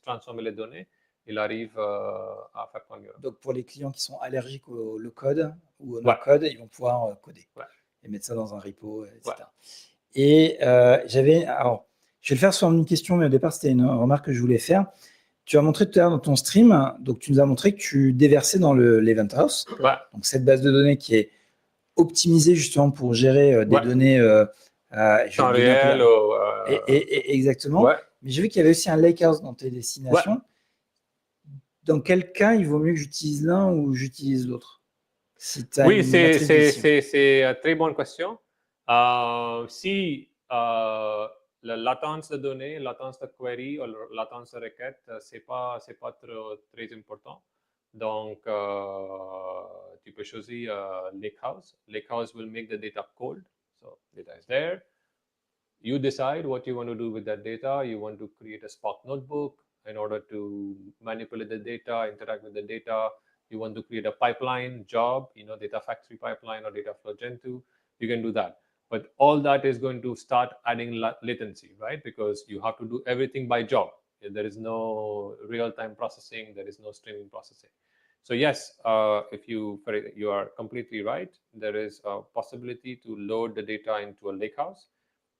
transformer les données. Il arrive à FabCon Europe. Donc, pour les clients qui sont allergiques au low-code ou au no-code, ils vont pouvoir coder et mettre ça dans un repo, etc. Et alors, je vais le faire sur une question, mais au départ, c'était une remarque que je voulais faire. Tu as montré tout à l'heure dans ton stream, donc tu nous as montré que tu déversais dans l'Event House. Donc, cette base de données qui est optimisée justement pour gérer des données temps réel. Exactement. Mais j'ai vu qu'il y avait aussi un lakehouse dans tes destinations. Dans quel cas il vaut mieux que j'utilise l'un ou j'utilise l'autre? Oui, c'est une très bonne question. Si la latence de données, latence de query ou latence de requête, c'est pas très important. Donc, tu peux choisir lakehouse. Lakehouse will make the data cold. So, data is there. You decide what you want to do with that data. You want to create a Spark notebook in order to manipulate the data, interact with the data. You want to create a pipeline job, data factory pipeline or data flow Gen 2, you can do that. But all that is going to start adding latency, right? Because you have to do everything by job. There is no real-time processing. There is no streaming processing. So yes, if you are completely right. There is a possibility to load the data into a lakehouse,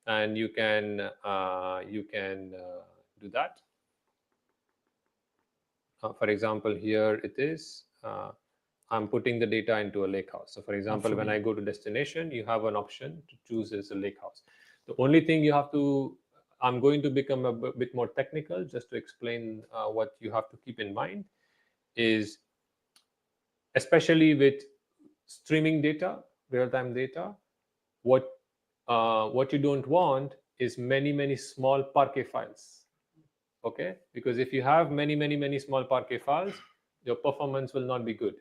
and you can do that. For example, here it is. I'm putting the data into a lakehouse. So for example, when I go to destination, you have an option to choose as a lakehouse. The only thing you have to, I'm going to become a bit more technical just to explain what you have to keep in mind is, especially with streaming data, real-time data, what you don't want is many small Parquet files. Okay, because if you have many small Parquet files, your performance will not be good.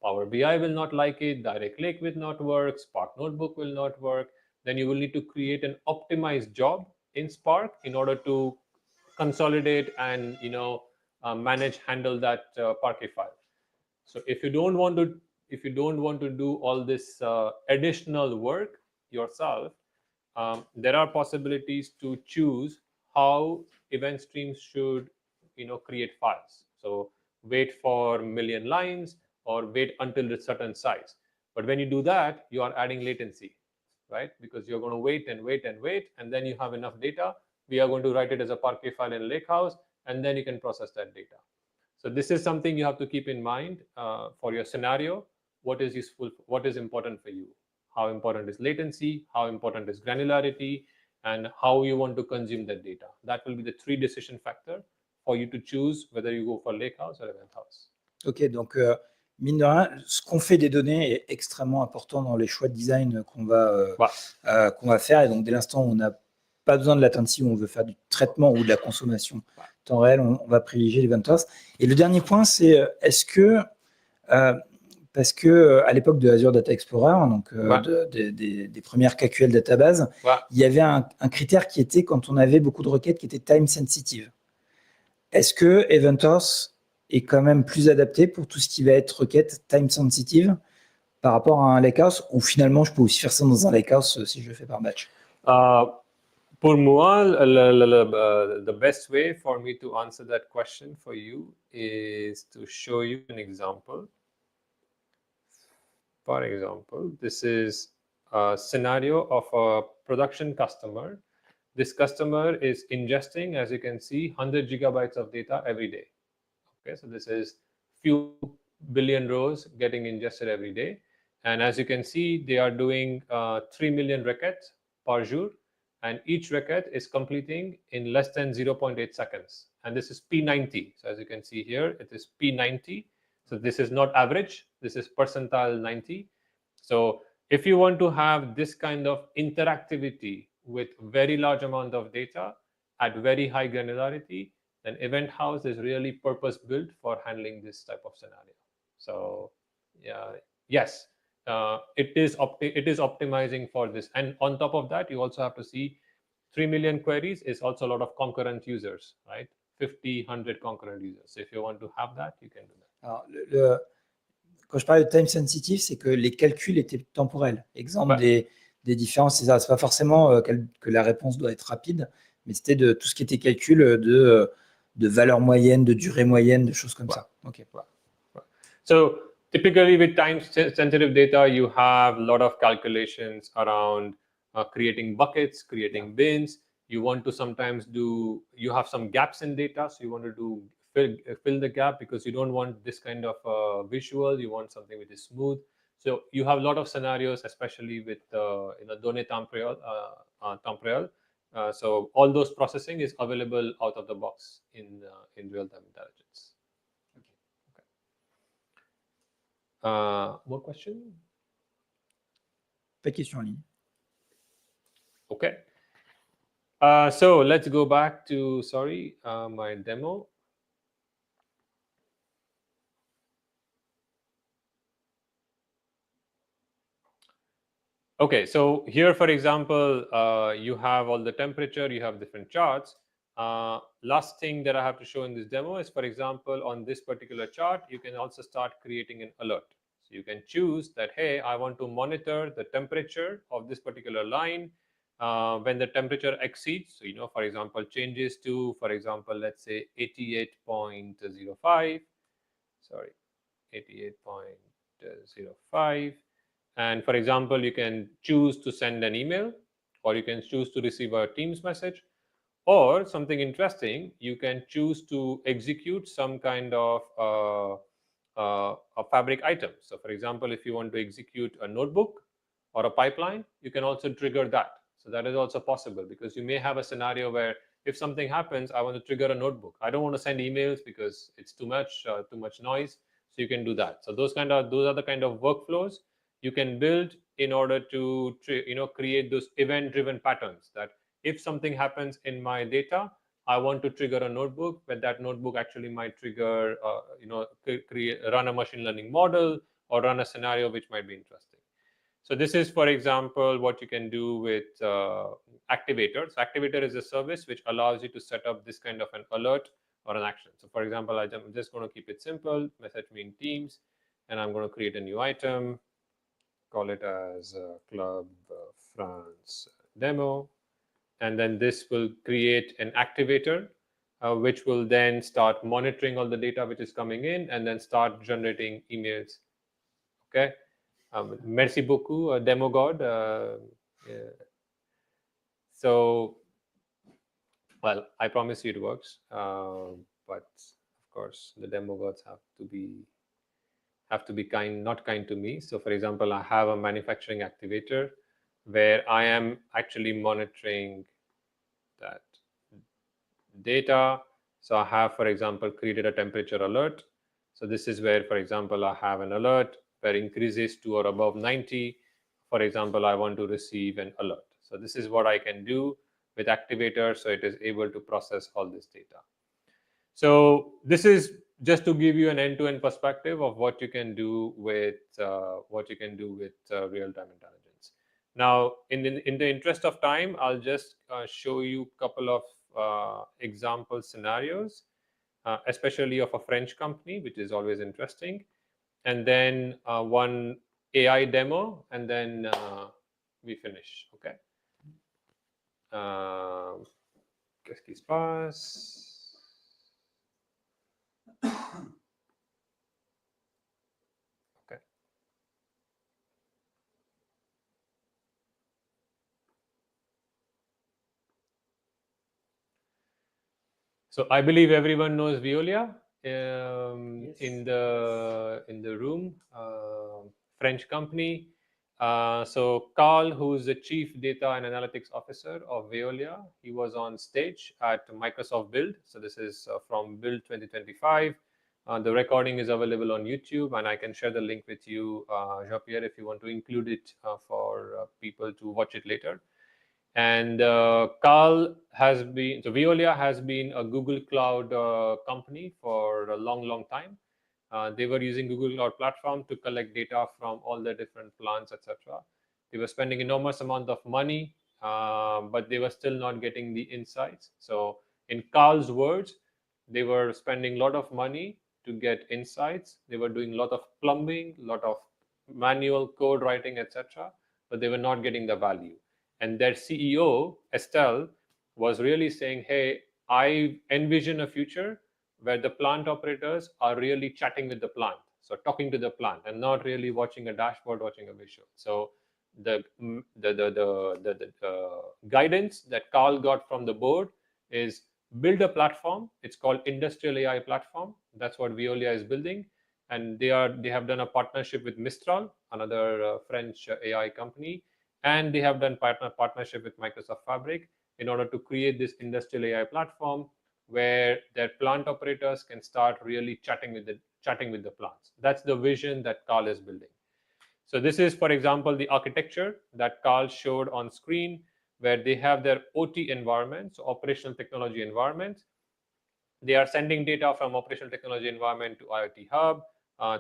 Power BI will not like it, Direct Lake will not work, Spark Notebook will not work. Then you will need to create an optimized job in Spark in order to consolidate and handle that Parquet file. So if you don't want to do all this additional work yourself, there are possibilities to choose how event streams should create files. So wait for 1,000,000 lines or wait until a certain size. But when you do that, you are adding latency, right? Because you're going to wait, and then you have enough data. We are going to write it as a Parquet file in Lakehouse, and then you can process that data. So this is something you have to keep in mind for your scenario. What is useful? What is important for you? How important is latency? How important is granularity? And how you want to consume that data. That will be the 3 decision factors for you to choose whether you go for Lakehouse or Event House. Ok, donc mine de rien, ce qu'on fait des données est extrêmement important dans les choix de design qu'on va faire. Et donc dès l'instant où on n'a pas besoin de latency, où on veut faire du traitement ou de la consommation temps réel, on va privilégier l'Event House. Et le dernier point, c'est est-ce que parce que à l'époque de Azure Data Explorer, donc des premières KQL databases, il y avait un critère qui était quand on avait beaucoup de requêtes qui étaient time sensitive. Est-ce que Event House est quand même plus adapté pour tout ce qui va être requête time sensitive par rapport à un lakehouse, ou finalement je peux aussi faire ça dans un lakehouse si je le fais par batch? Pour moi, the best way for me to answer that question for you is to show you an example. For example, this is a scenario of a production customer. this customer is ingesting, as you can see, 100 gigabytes of data every day. Okay, so this is few billion rows getting ingested every day. And as you can see, they are doing 3 million requests per jour, and each request is completing in less than 0.8 seconds. And this is P90. So as you can see here, it is P90. So this is not average, this is percentile 90. So if you want to have this kind of interactivity with very large amount of data at very high granularity, then Event House is really purpose built for handling this type of scenario. So yeah, yes, it is optimizing for this. And on top of that, you also have to see 3 million queries is also a lot of concurrent users, right? 50, 100 concurrent users. So if you want to have that, you can do that. Alors, quand je parlais de time sensitive, c'est que les calculs étaient temporels. Exemple des différences, c'est ça. C'est pas forcément que la réponse doit être rapide, mais c'était de tout ce qui était calcul de valeur moyenne, de durée moyenne, de choses comme ça. Okay. So typically with time-sensitive data, you have a lot of calculations around creating buckets, creating bins. You want to sometimes you have some gaps in data, so you want to fill the gap because you don't want this kind of visual. You want something which is smooth. So you have a lot of scenarios, especially with données temporelles. So all those processing is available out of the box in real-time intelligence. More question? Pas de question en ligne. Okay. So let's go back to, my demo. Okay, so here, for example, you have all the temperature, you have different charts. Last thing that I have to show in this demo is, for example, on this particular chart, you can also start creating an alert. So you can choose that, hey, I want to monitor the temperature of this particular line when the temperature exceeds. So, for example, changes to, for example, let's say 88.05. Sorry, 88.05. And for example, you can choose to send an email, or you can choose to receive a Teams message, or something interesting, you can choose to execute some kind of a fabric item. So for example, if you want to execute a notebook or a pipeline, you can also trigger that. So that is also possible, because you may have a scenario where if something happens, I want to trigger a notebook. I don't want to send emails because it's too much noise. So you can do that. So those are the kind of workflows you can build in order to create those event-driven patterns, that if something happens in my data, I want to trigger a notebook, but that notebook actually might trigger, run a machine learning model or run a scenario which might be interesting. So this is, for example, what you can do with Activator. So Activator is a service which allows you to set up this kind of an alert or an action. So for example, I'm just going to keep it simple, message me in Teams, and I'm going to create a new item, call it as Club France Demo. And then this will create an activator, which will then start monitoring all the data which is coming in and then start generating emails. Okay. Merci beaucoup, demo god. Yeah. So, well, I promise you it works. But of course, the demo gods have to be not kind to me. So for example, I have a manufacturing activator where I am actually monitoring that data. So I have, for example, created a temperature alert. So this is where, for example, I have an alert where increases to or above 90. For example, I want to receive an alert. So this is what I can do with Activator. So it is able to process all this data. So this is just to give you an end-to-end perspective of what you can do with real-time intelligence. Now, in the interest of time, I'll just show you a couple of example scenarios, especially of a French company, which is always interesting, and then one AI demo, and then we finish. Okay. Qu'est-ce qui se passe? Okay. So I believe everyone knows Veolia Yes. in the room, French company. So Carl, who's the chief data and analytics officer of Veolia, he was on stage at Microsoft Build. So this is from Build 2025. The recording is available on YouTube, and I can share the link with you, Jean-Pierre, if you want to include it for people to watch it later. And Carl has been, so Veolia has been a Google Cloud company for a long, long time. They were using Google Cloud Platform to collect data from all the different plants, etc. They were spending enormous amount of money, but they were still not getting the insights. So in Carl's words, they were spending a lot of money to get insights. They were doing a lot of plumbing, a lot of manual code writing, etc. But they were not getting the value. And their CEO, Estelle, was really saying, hey, I envision a future where the plant operators are really chatting with the plant, so talking to the plant and not really watching a dashboard, watching a visual. So the guidance that Carl got from the board is build a platform. It's called Industrial AI Platform. That's what Veolia is building. And they have done a partnership with Mistral, another French AI company, and they have done partnership with Microsoft Fabric in order to create this industrial AI platform where their plant operators can start really chatting with the plants. That's the vision that Carl is building. So this is, for example, the architecture that Carl showed on screen, where they have their OT environment, so operational technology environment. They are sending data from operational technology environment to IoT Hub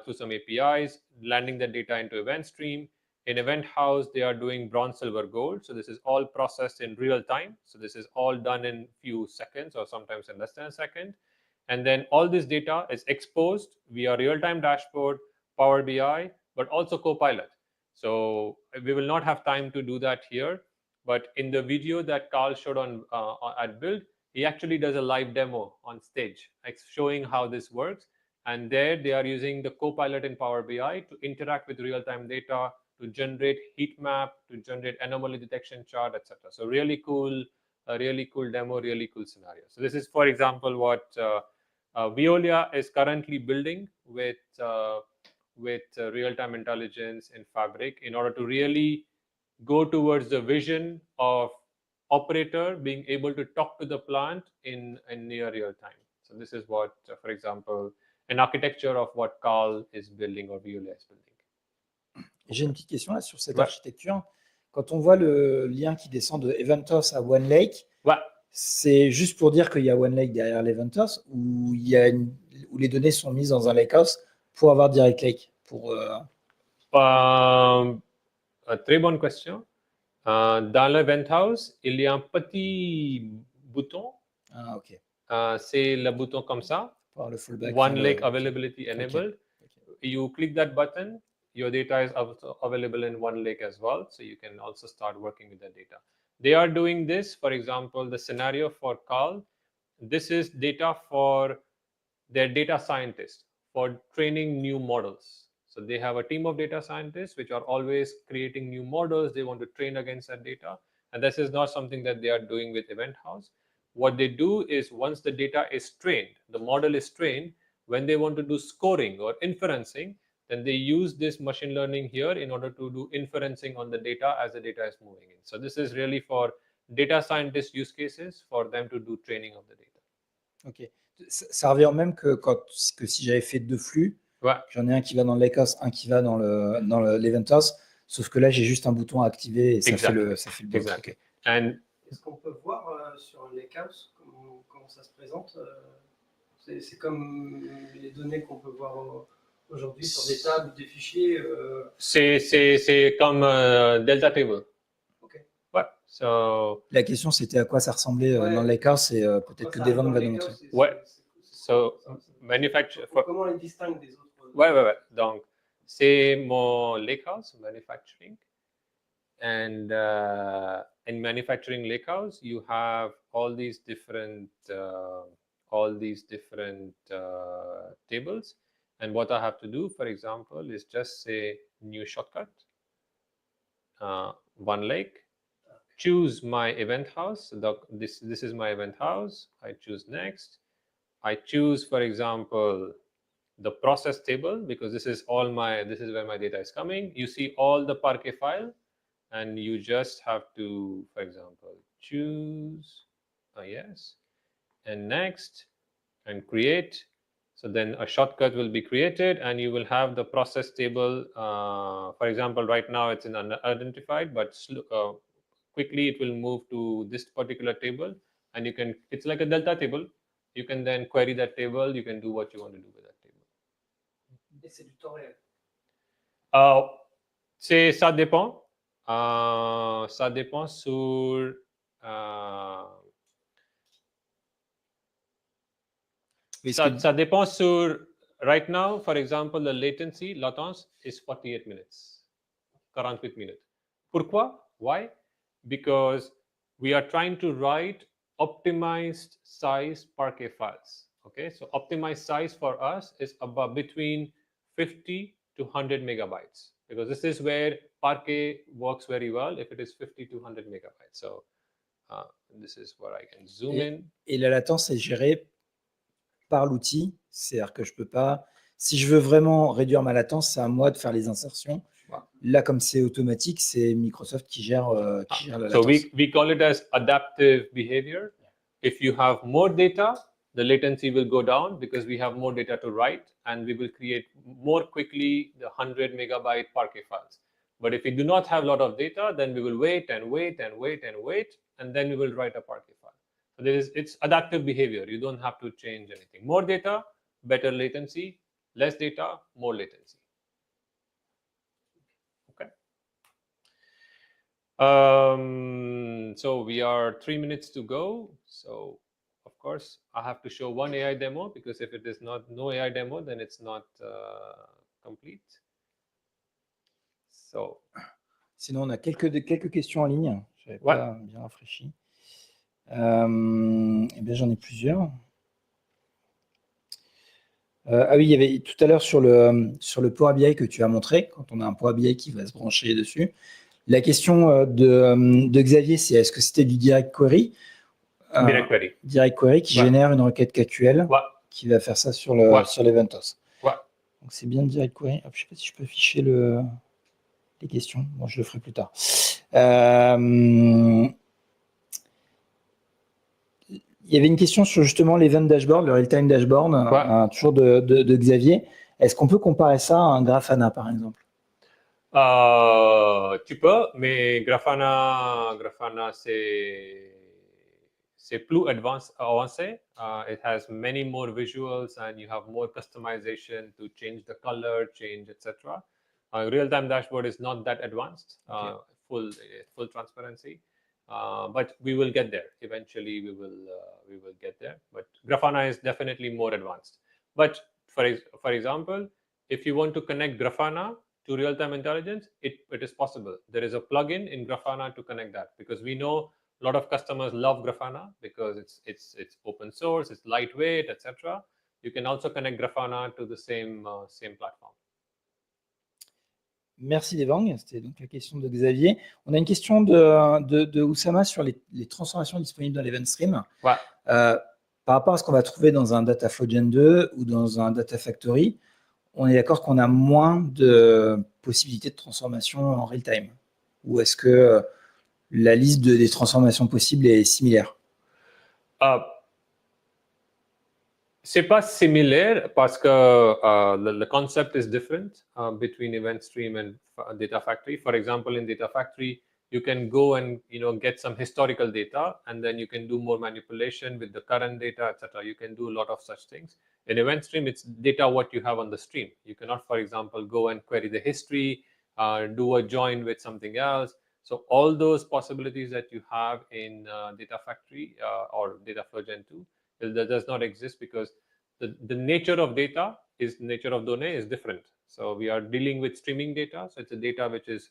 through some APIs, landing the data into event stream. In Event House, they are doing bronze, silver, gold. So this is all processed in real time. So this is all done in few seconds or sometimes in less than a second. And then all this data is exposed via real-time dashboard, Power BI, but also Copilot. So we will not have time to do that here. But in the video that Carl showed on at Build, he actually does a live demo on stage, showing how this works. And there they are using the Copilot in Power BI to interact with real-time data, to generate heat map, to generate anomaly detection chart, etc. So really cool, a really cool demo, really cool scenario. So this is, for example, what Veolia is currently building with real-time intelligence in Fabric in order to really go towards the vision of operator being able to talk to the plant in near real time. So this is what, for example, an architecture of what Carl is building or Veolia is building. J'ai une petite question là sur cette Ouais. architecture. Quand on voit le lien qui descend de Eventos à One Lake, Ouais. c'est juste pour dire qu'il y a One Lake derrière l'Eventos ou où les données sont mises dans un lakehouse pour avoir Direct Lake pour, Très bonne question. Dans l'Event House, il y a un petit bouton. Ah, ok. C'est le bouton comme ça. Pour avoir le fallback. One Lake Availability Enabled. Okay. You click that button, your data is also available in One Lake as well. So you can also start working with that data. They are doing this, for example, the scenario for Carl. This is data for their data scientists for training new models. So they have a team of data scientists which are always creating new models. They want to train against that data. And this is not something that they are doing with Event House. What they do is once the data is trained, the model is trained, when they want to do scoring or inferencing, then they use this machine learning here in order to do inferencing on the data as the data is moving in. So this is really for data scientist use cases for them to do training of the data. Ok. Ça revient même que si j'avais fait deux flux, Ouais. j'en ai un qui va dans le lakehouse, un qui va dans l'Eventos, sauf que là, j'ai juste un bouton à activer et ça fait le boot. Exactly. And est-ce qu'on peut voir sur un lakehouse comment ça se présente c'est comme les données qu'on peut voir aujourd'hui sur des tables, des fichiers. C'est comme Delta Table. Ok. Ouais. So, la question, c'était à quoi ça ressemblait dans le lakehouse et peut-être que Devang va nous montrer. Ouais. So, comment on les distingue des autres? Ouais. Donc, c'est mon lakehouse, manufacturing. And in manufacturing lakehouse, you have all these different tables. And what I have to do, for example, is just say new shortcut, One Lake, choose my event house. This is my event house. I choose next. I choose, for example, the process table, because this is where my data is coming. You see all the Parquet file, and you just have to, for example, choose yes, and next, and create. So then a shortcut will be created, and you will have the process table. For example, right now it's in unidentified, but quickly it will move to this particular table, and it's like a delta table. You can then query that table. You can do what you want to do with that table. Et c'est du temps réel. Ça dépend. Ça dépend sur ça dépend sur. Right now, for example, the latence is 48 minutes, 48 minutes. Pourquoi? Why? Because we are trying to write optimized size Parquet files. Okay, so optimized size for us is about between 50 to 100 megabytes, because this is where Parquet works very well, if it is 50 to 100 megabytes. So this is where I can zoom in. Et la latence est gérée par l'outil, c'est-à-dire que je peux pas, si je veux vraiment réduire ma latence, c'est à moi de faire les insertions. Là, comme c'est automatique, c'est Microsoft qui gère la latence. So we call it as adaptive behavior. If you have more data, the latency will go down because we have more data to write, and we will create more quickly the 100 megabyte Parquet files. But if we do not have a lot of data, then we will wait and wait and wait and wait, and then we will write a Parquet file. So it's adaptive behavior. You don't have to change anything. More data, better latency. Less data, more latency. Okay. So we are 3 minutes to go. So of course, I have to show one AI demo, because if it is no AI demo, then it's not complete. So. Sinon, on a quelques questions en ligne. Je n'avais pas bien rafraîchi. Eh bien, j'en ai plusieurs. Oui, il y avait tout à l'heure sur le Power BI que tu as montré, quand on a un Power BI qui va se brancher dessus. La question de Xavier, c'est est-ce que c'était du direct query? Direct query qui génère une requête KQL qui va faire ça sur l'Eventos. Donc c'est bien direct query. Hop, je ne sais pas si je peux afficher les questions. Bon, je le ferai plus tard. Il y avait une question sur justement l'event dashboard, le real-time dashboard, toujours de Xavier. Est-ce qu'on peut comparer ça à un Grafana, par exemple? Tu peux, mais Grafana c'est plus avancé. It has many more visuals, and you have more customization to change the color, change, etc. Real-time dashboard is not that advanced. Full transparency. But we will get there. Eventually, we will get there. But Grafana is definitely more advanced. But for example, if you want to connect Grafana to real-time intelligence, it is possible. There is a plugin in Grafana to connect that, because we know a lot of customers love Grafana because it's open source, it's lightweight, etc. You can also connect Grafana to the same platform. Merci Devang, c'était donc la question de Xavier. On a une question de Oussama sur les transformations disponibles dans l'Event Stream. Par rapport à ce qu'on va trouver dans un Data Flow Gen 2 ou dans un Data Factory, on est d'accord qu'on a moins de possibilités de transformation en real-time? Ou est-ce que la liste des transformations possibles est similaire? C'est pas similaire parce que the concept is different between Event Stream and Data Factory. For example, in Data Factory, you can go and get some historical data, and then you can do more manipulation with the current data, etc. You can do a lot of such things. In Event Stream, it's data what you have on the stream. You cannot, for example, go and query the history, do a join with something else. So all those possibilities that you have in Data Factory or Data Flow Gen 2, that does not exist, because the nature of data nature of données is different. So we are dealing with streaming data. So it's a data which is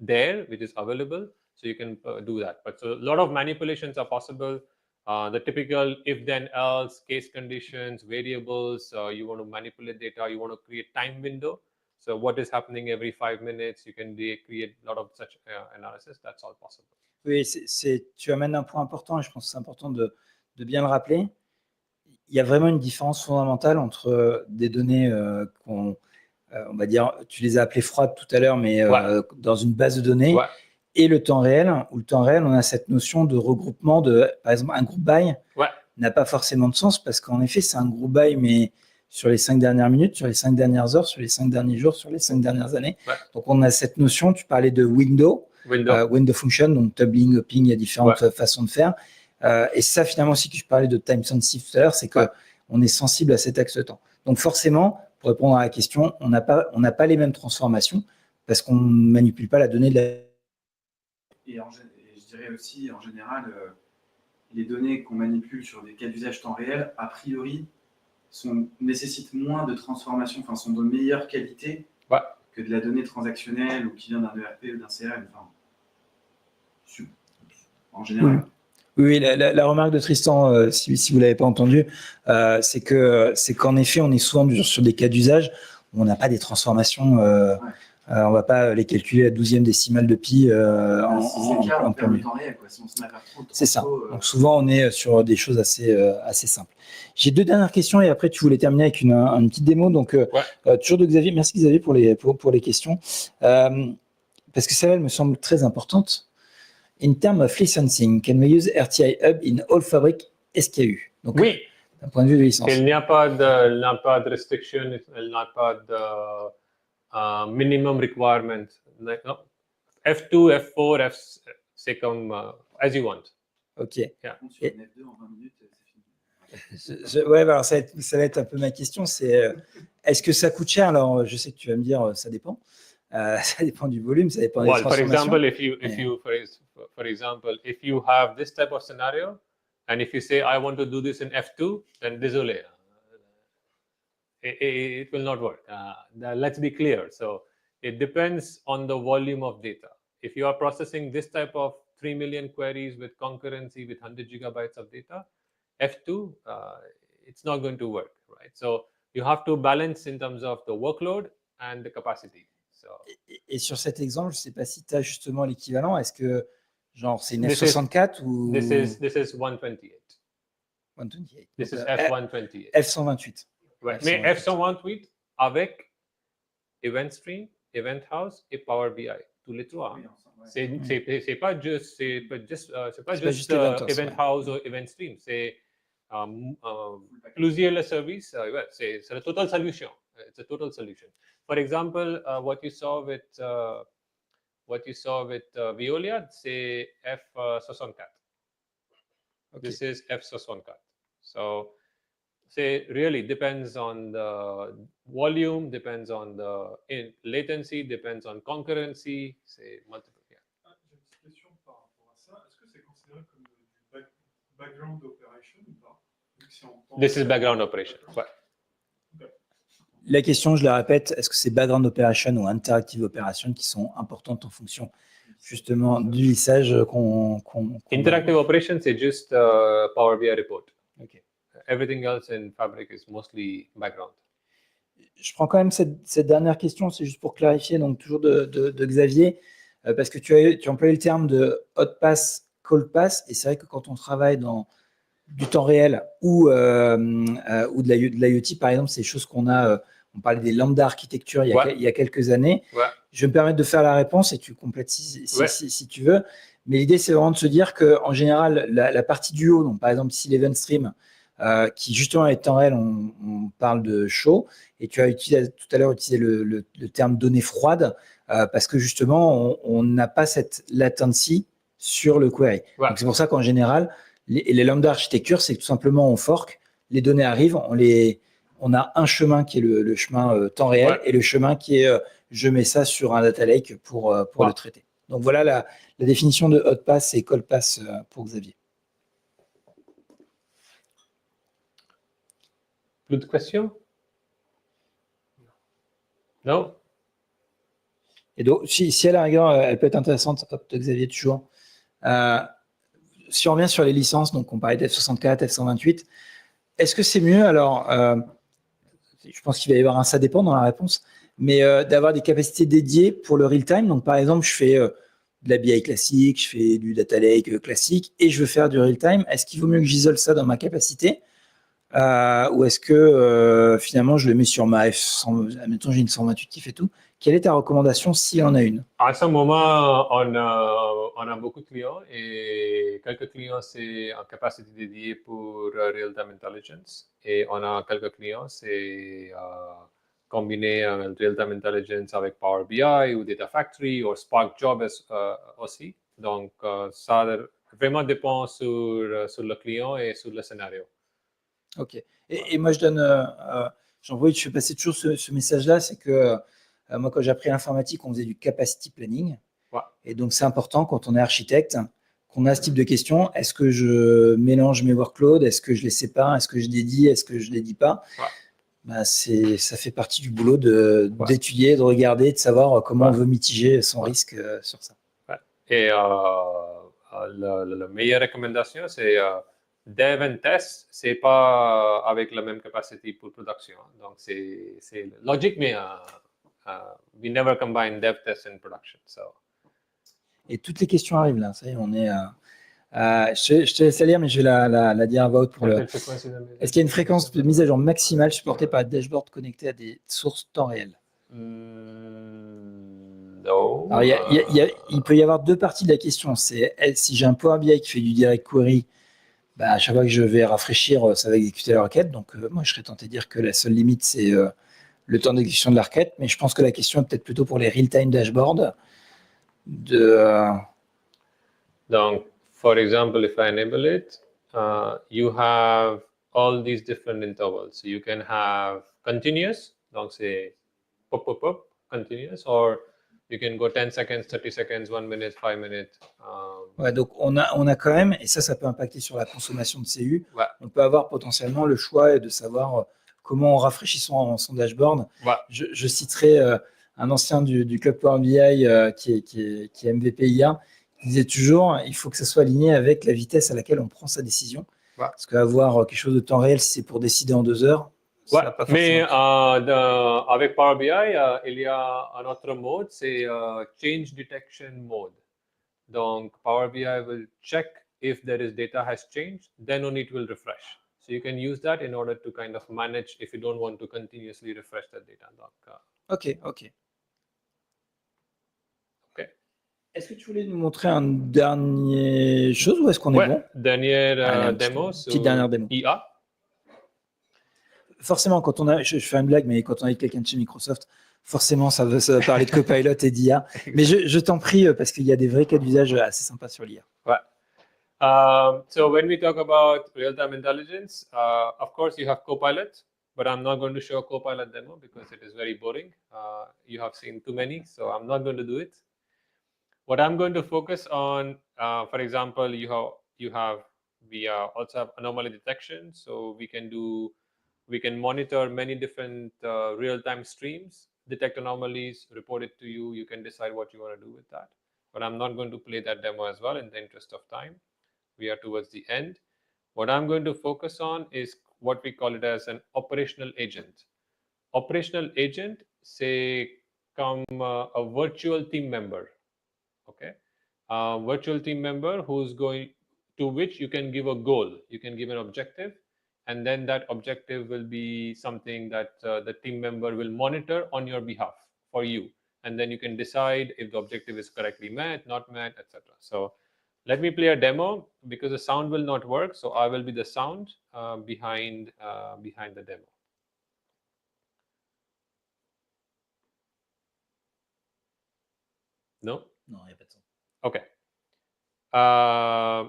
there, which is available. So you can do that. But so a lot of manipulations are possible. The typical if then else, case conditions, variables, you want to manipulate data, you want to create time window. So what is happening every 5 minutes, you can create a lot of such analysis. That's all possible. Oui, tu amènes un point important, et je pense que c'est important de bien le rappeler. il y a vraiment une différence fondamentale entre des données on va dire, tu les as appelées froides tout à l'heure, mais dans une base de données, et le temps réel. Où le temps réel, on a cette notion de regroupement par exemple, un groupe by n'a pas forcément de sens parce qu'en effet, c'est un groupe by, mais sur les 5 dernières minutes, sur les 5 dernières heures, sur les 5 derniers jours, sur les 5 dernières années. Donc, on a cette notion, tu parlais de window function, donc doubling, hopping, il y a différentes façons de faire. Et ça, finalement, aussi que je parlais de time sensitive tout à l'heure, c'est qu'on est sensible à cet axe de temps. Donc, forcément, pour répondre à la question, on n'a pas les mêmes transformations parce qu'on ne manipule pas la donnée de la... Et je dirais aussi, en général, les données qu'on manipule sur des cas d'usage temps réel, a priori, nécessitent moins de transformation, enfin, sont de meilleure qualité que de la donnée transactionnelle ou qui vient d'un ERP ou d'un CRM. Enfin, en général. Oui, la remarque de Tristan, si vous ne l'avez pas entendu, c'est qu'en effet, on est souvent sur des cas d'usage où on n'a pas des transformations. On ne va pas les calculer à 12e décimale de pi en temps réel. C'est ça. Donc souvent, on est sur des choses assez simples. J'ai 2 dernières questions et après, tu voulais terminer avec une petite démo. Donc, toujours de Xavier. Merci Xavier pour les questions. Parce que celle-là, elle me semble très importante. In terms of licensing, can we use RTI Hub in all fabric SKU? Donc, oui. D'un point de vue de licence. Il n'y a pas de restriction, il n'y a pas de minimum requirement. Like, no. F2, F4, c'est comme as you want. Ok. Yeah. Sur F2 en 20 minutes, c'est fini. Alors ça va être un peu ma question. C'est est-ce que ça coûte cher? Alors, je sais que tu vas me dire, ça dépend. Ça dépend du volume, ça dépend des transformations. For example, if you have this type of scenario, and if you say I want to do this in F2, then désolé, it will not work. Let's be clear. So it depends on the volume of data. If you are processing this type of 3 million queries with concurrency with 100 gigabytes of data, F2, it's not going to work, right? So you have to balance in terms of the workload and the capacity. So, et sur cet exemple, je ne sais pas si tu as justement l'équivalent. Est-ce que genre c'est une F64 ou this is 128. 128. This is F128. F128. Ouais. Mais F128 avec Event Stream, Event House et Power BI, tous les trois. C'est pas juste Event House ou Event Stream, c'est plusieurs services. C'est la total solution. It's a total solution. For example, what you saw with Veolia, c'est F64. Okay. This is F64. So it really depends on the volume, depends on the latency, depends on concurrency. C'est multiple. J'ai une petite question par rapport à ça. Est-ce que c'est considéré comme du background operation ou pas? This is background operation. Ouais. La question, je la répète, est-ce que c'est background operation ou interactive operation qui sont importantes en fonction justement du lissage qu'on Interactive operation, c'est juste Power BI report. Okay. Everything else in Fabric is mostly background. Je prends quand même cette dernière question, c'est juste pour clarifier, donc toujours de Xavier, parce que tu as employé le terme de hot pass, cold pass, et c'est vrai que quand on travaille dans du temps réel ou de l'IoT, par exemple, c'est des choses qu'on a, on parlait des lambda architecture il y a quelques années. Ouais. Je vais me permettre de faire la réponse et tu complètes si tu veux. Mais l'idée, c'est vraiment de se dire qu'en général, la partie du haut, donc par exemple, si l'event stream, qui justement est temps réel, on parle de chaud, et tu as tout à l'heure utilisé le terme données froides, parce que justement, on n'a pas cette latency sur le query. Ouais. Donc c'est pour ça qu'en général, les lambda architecture, c'est tout simplement on fork, les données arrivent, on a un chemin qui est le chemin temps réel, et le chemin qui est je mets ça sur un data lake pour le traiter. Donc voilà la définition de hot pass et cold pass pour Xavier. Plus de questions? Non? Et donc, si à la rigueur, elle peut être intéressante, de Xavier toujours. Si on revient sur les licences, donc on parlait d'F64, F128, est-ce que c'est mieux, alors, je pense qu'il va y avoir ça dépend dans la réponse, mais d'avoir des capacités dédiées pour le real-time. Donc, par exemple, je fais de la BI classique, je fais du data lake classique et je veux faire du real-time. Est-ce qu'il vaut mieux que j'isole ça dans ma capacité ou est-ce que finalement je le mets sur ma F100, admettons j'ai une 128 qui fait tout. Quelle est ta recommandation s'il y en a une? À ce moment, on a beaucoup de clients et quelques clients, c'est en capacité dédiée pour real-time intelligence. Et on a quelques clients, c'est combiner real-time intelligence avec Power BI ou Data Factory ou Spark Job aussi. Donc, ça vraiment dépend sur le client et sur le scénario. Ok. Et moi, je donne, j'envoie, je fais passer toujours ce message-là, c'est que moi, quand j'ai appris l'informatique, on faisait du capacity planning. Ouais. Et donc, c'est important quand on est architecte, qu'on a ce type de questions. Est-ce que je mélange mes workloads? Est-ce que je les sépare? Est-ce que je dédie? Est-ce que je ne dédie pas? Ouais. Bah, ça fait partie du boulot d'étudier, de regarder, de savoir comment on veut mitiger son risque sur ça. Ouais. Et la meilleure recommandation, c'est dev and test, c'est pas avec la même capacité pour production. Donc, c'est logique, mais we never combine dev, test and production. So. Et toutes les questions arrivent là. Ça y est, on est. Je te laisse la lire, mais je vais la dire à voix haute pour le. Est-ce qu'il y a une fréquence de mise à jour maximale supportée par un dashboard connecté à des sources temps réel? Non. Alors, il peut y avoir deux parties de la question. C'est si j'ai un Power BI qui fait du direct query, bah, à chaque fois que je vais rafraîchir, ça va exécuter la requête. Donc, moi, je serais tenté de dire que la seule limite, c'est le temps d'exécution de la requête. Mais je pense que la question est peut-être plutôt pour les real-time dashboards. Donc, for example, if I enable it, you have all these different intervals. So you can have continuous, donc c'est pop, pop, pop, continuous, or you can go 10 seconds, 30 seconds, 1 minute, 5 minutes. Ouais, donc on a quand même, et ça peut impacter sur la consommation de CU, Ouais. on peut avoir potentiellement le choix de savoir comment on rafraîchit son dashboard. Ouais. Je citerai un ancien du club Power BI qui est MVP IA, qui disait toujours il faut que ça soit aligné avec la vitesse à laquelle on prend sa décision. Ouais. Parce qu'avoir quelque chose de temps réel, si c'est pour décider en 2 heures, Ouais, ça va pas mais forcément. avec Power BI, il y a un autre mode, c'est change detection mode. Donc, Power BI will check if there is data has changed, then only it will refresh. So you can use that in order to kind of manage if you don't want to continuously refresh the data. Donc, Ok. OK. Est-ce que tu voulais nous montrer un dernier chose ou est-ce qu'on est bon? Dernière Allez, démo. petite dernière démo. IA. Forcément, quand on a, je fais une blague, mais quand on est avec quelqu'un de chez Microsoft, forcément, ça va parler de Copilot et d'IA. Mais je t'en prie, parce qu'il y a des vrais cas d'usage assez sympas sur l'IA. Ouais. So when we talk about real-time intelligence, of course you have Copilot, but I'm not going to show a Copilot demo because it is very boring. You have seen too many, so I'm not going to do it. What I'm going to focus on, for example, we also have anomaly detection, so we can monitor many different real-time streams, detect anomalies, report it to you. You can decide what you want to do with that. But I'm not going to play that demo as well in the interest of time. We are towards the end. What I'm going to focus on is what we call it as an operational agent. Operational agent, say, come a virtual team member. Okay, virtual team member who's going to which you can give a goal, you can give an objective, and then that objective will be something that the team member will monitor on your behalf for you, and then you can decide if the objective is correctly met, not met, etc. So let me play a demo because the sound will not work, so I will be the sound behind the demo. No, il n'y a pas de son. Okay.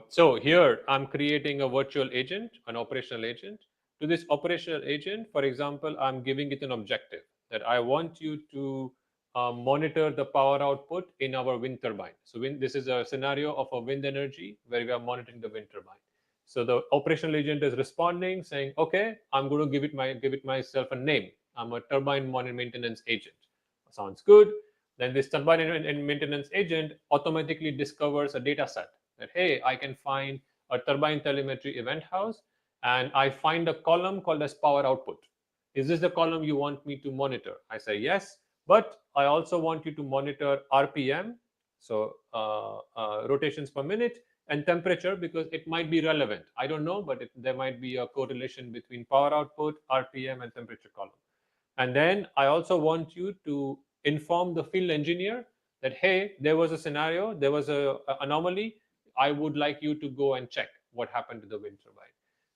So here I'm creating a virtual agent, an operational agent. To this operational agent, for example, I'm giving it an objective that I want you to monitor the power output in our wind turbine. So this is a scenario of a wind energy where we are monitoring the wind turbine. So the operational agent is responding, saying, "Okay, I'm going to give it myself a name. I'm a turbine maintenance agent." Sounds good. Then this turbine and maintenance agent automatically discovers a data set that, hey, I can find a turbine telemetry event house, and I find a column called as power output. Is this the column you want me to monitor? I say yes, but I also want you to monitor RPM, so rotations per minute, and temperature because it might be relevant. I don't know, but there might be a correlation between power output, RPM, and temperature column. And then I also want you to inform the field engineer that, hey, there was a scenario, there was an anomaly. I would like you to go and check what happened to the wind turbine.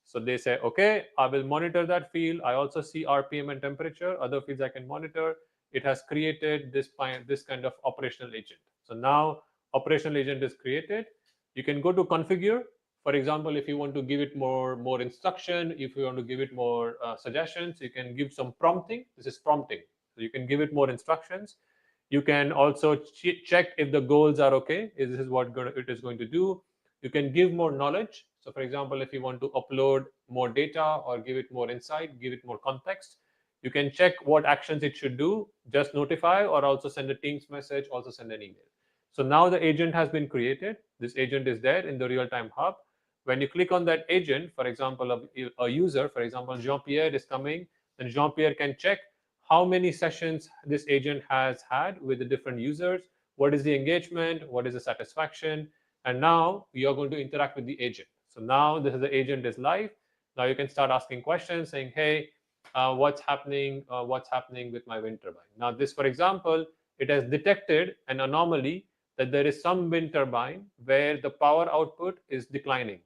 So they say, okay, I will monitor that field. I also see RPM and temperature, other fields I can monitor. It has created this kind of operational agent. So now operational agent is created. You can go to configure. For example, if you want to give it more instruction, if you want to give it more suggestions, you can give some prompting. This is prompting. So you can give it more instructions. You can also check if the goals are okay. This is what it is going to do. You can give more knowledge. So for example, if you want to upload more data or give it more insight, give it more context, you can check what actions it should do, just notify, or also send a Teams message, also send an email. So now the agent has been created. This agent is there in the real-time hub. When you click on that agent, for example, a user, for example, Jean-Pierre is coming, and Jean-Pierre can check how many sessions this agent has had with the different users, what is the engagement, what is the satisfaction, and now you are going to interact with the agent. So now this is the agent is live. Now you can start asking questions saying, hey, what's happening with my wind turbine? Now this, for example, it has detected an anomaly that there is some wind turbine where the power output is declining.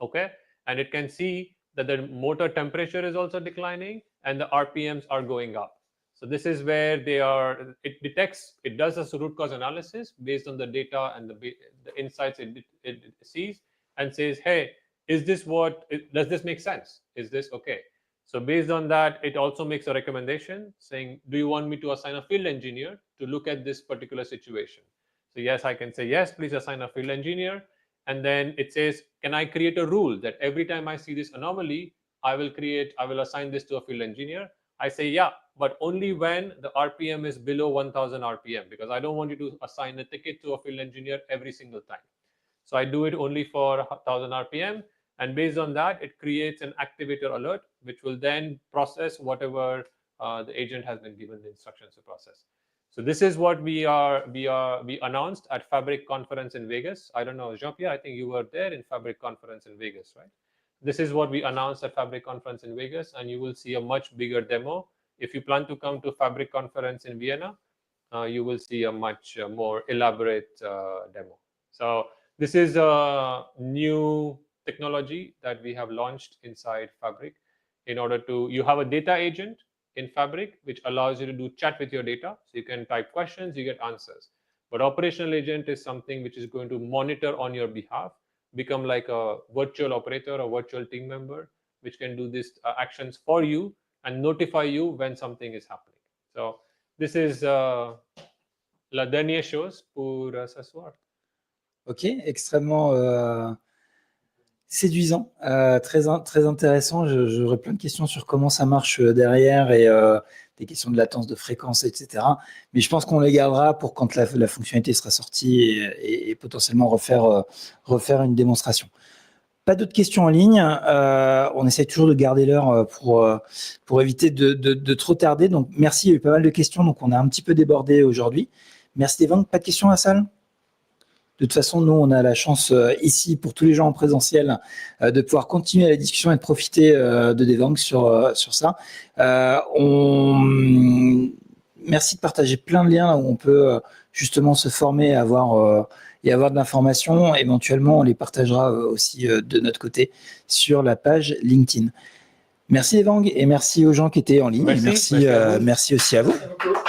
Okay, and it can see that the motor temperature is also declining and the RPMs are going up. So this is where it detects, it does a root cause analysis based on the data and the insights it sees and says, hey, does this make sense? Is this okay? So based on that, it also makes a recommendation saying, do you want me to assign a field engineer to look at this particular situation? So yes, I can say, yes, please assign a field engineer. And then it says, can I create a rule that every time I see this anomaly, I will assign this to a field engineer? I say, yeah, but only when the RPM is below 1000 RPM, because I don't want you to assign a ticket to a field engineer every single time. So I do it only for 1000 RPM. And based on that, it creates an activator alert, which will then process whatever the agent has been given the instructions to process. So this is what we announced at Fabric conference in Vegas. I don't know, Jean-Pierre, I think you were there in Fabric conference in Vegas, right? This is what we announced at Fabric conference in Vegas, and you will see a much bigger demo. If you plan to come to Fabric conference in Vienna, you will see a much more elaborate demo. So this is a new technology that we have launched inside Fabric. In order to, you have a data agent in Fabric, which allows you to do chat with your data. So you can type questions, you get answers. But operational agent is something which is going to monitor on your behalf, become like a virtual operator or virtual team member, which can do these actions for you and notify you when something is happening. So this is la dernière chose pour ce soir. Ok, extrêmement séduisant, très intéressant. J'aurais plein de questions sur comment ça marche derrière et des questions de latence de fréquence, etc. Mais je pense qu'on les gardera pour quand la fonctionnalité sera sortie et potentiellement refaire une démonstration. Pas d'autres questions en ligne. On essaie toujours de garder l'heure pour éviter de trop tarder. Donc merci, il y a eu pas mal de questions, donc on a un petit peu débordé aujourd'hui. Merci Devang. Pas de questions à la salle ? De toute façon, nous, on a la chance ici, pour tous les gens en présentiel, de pouvoir continuer la discussion et de profiter de Devang sur ça. Merci de partager plein de liens là où on peut justement se former et avoir de l'information. Éventuellement, on les partagera aussi de notre côté sur la page LinkedIn. Merci Devang et merci aux gens qui étaient en ligne. Merci aussi à vous. Merci beaucoup.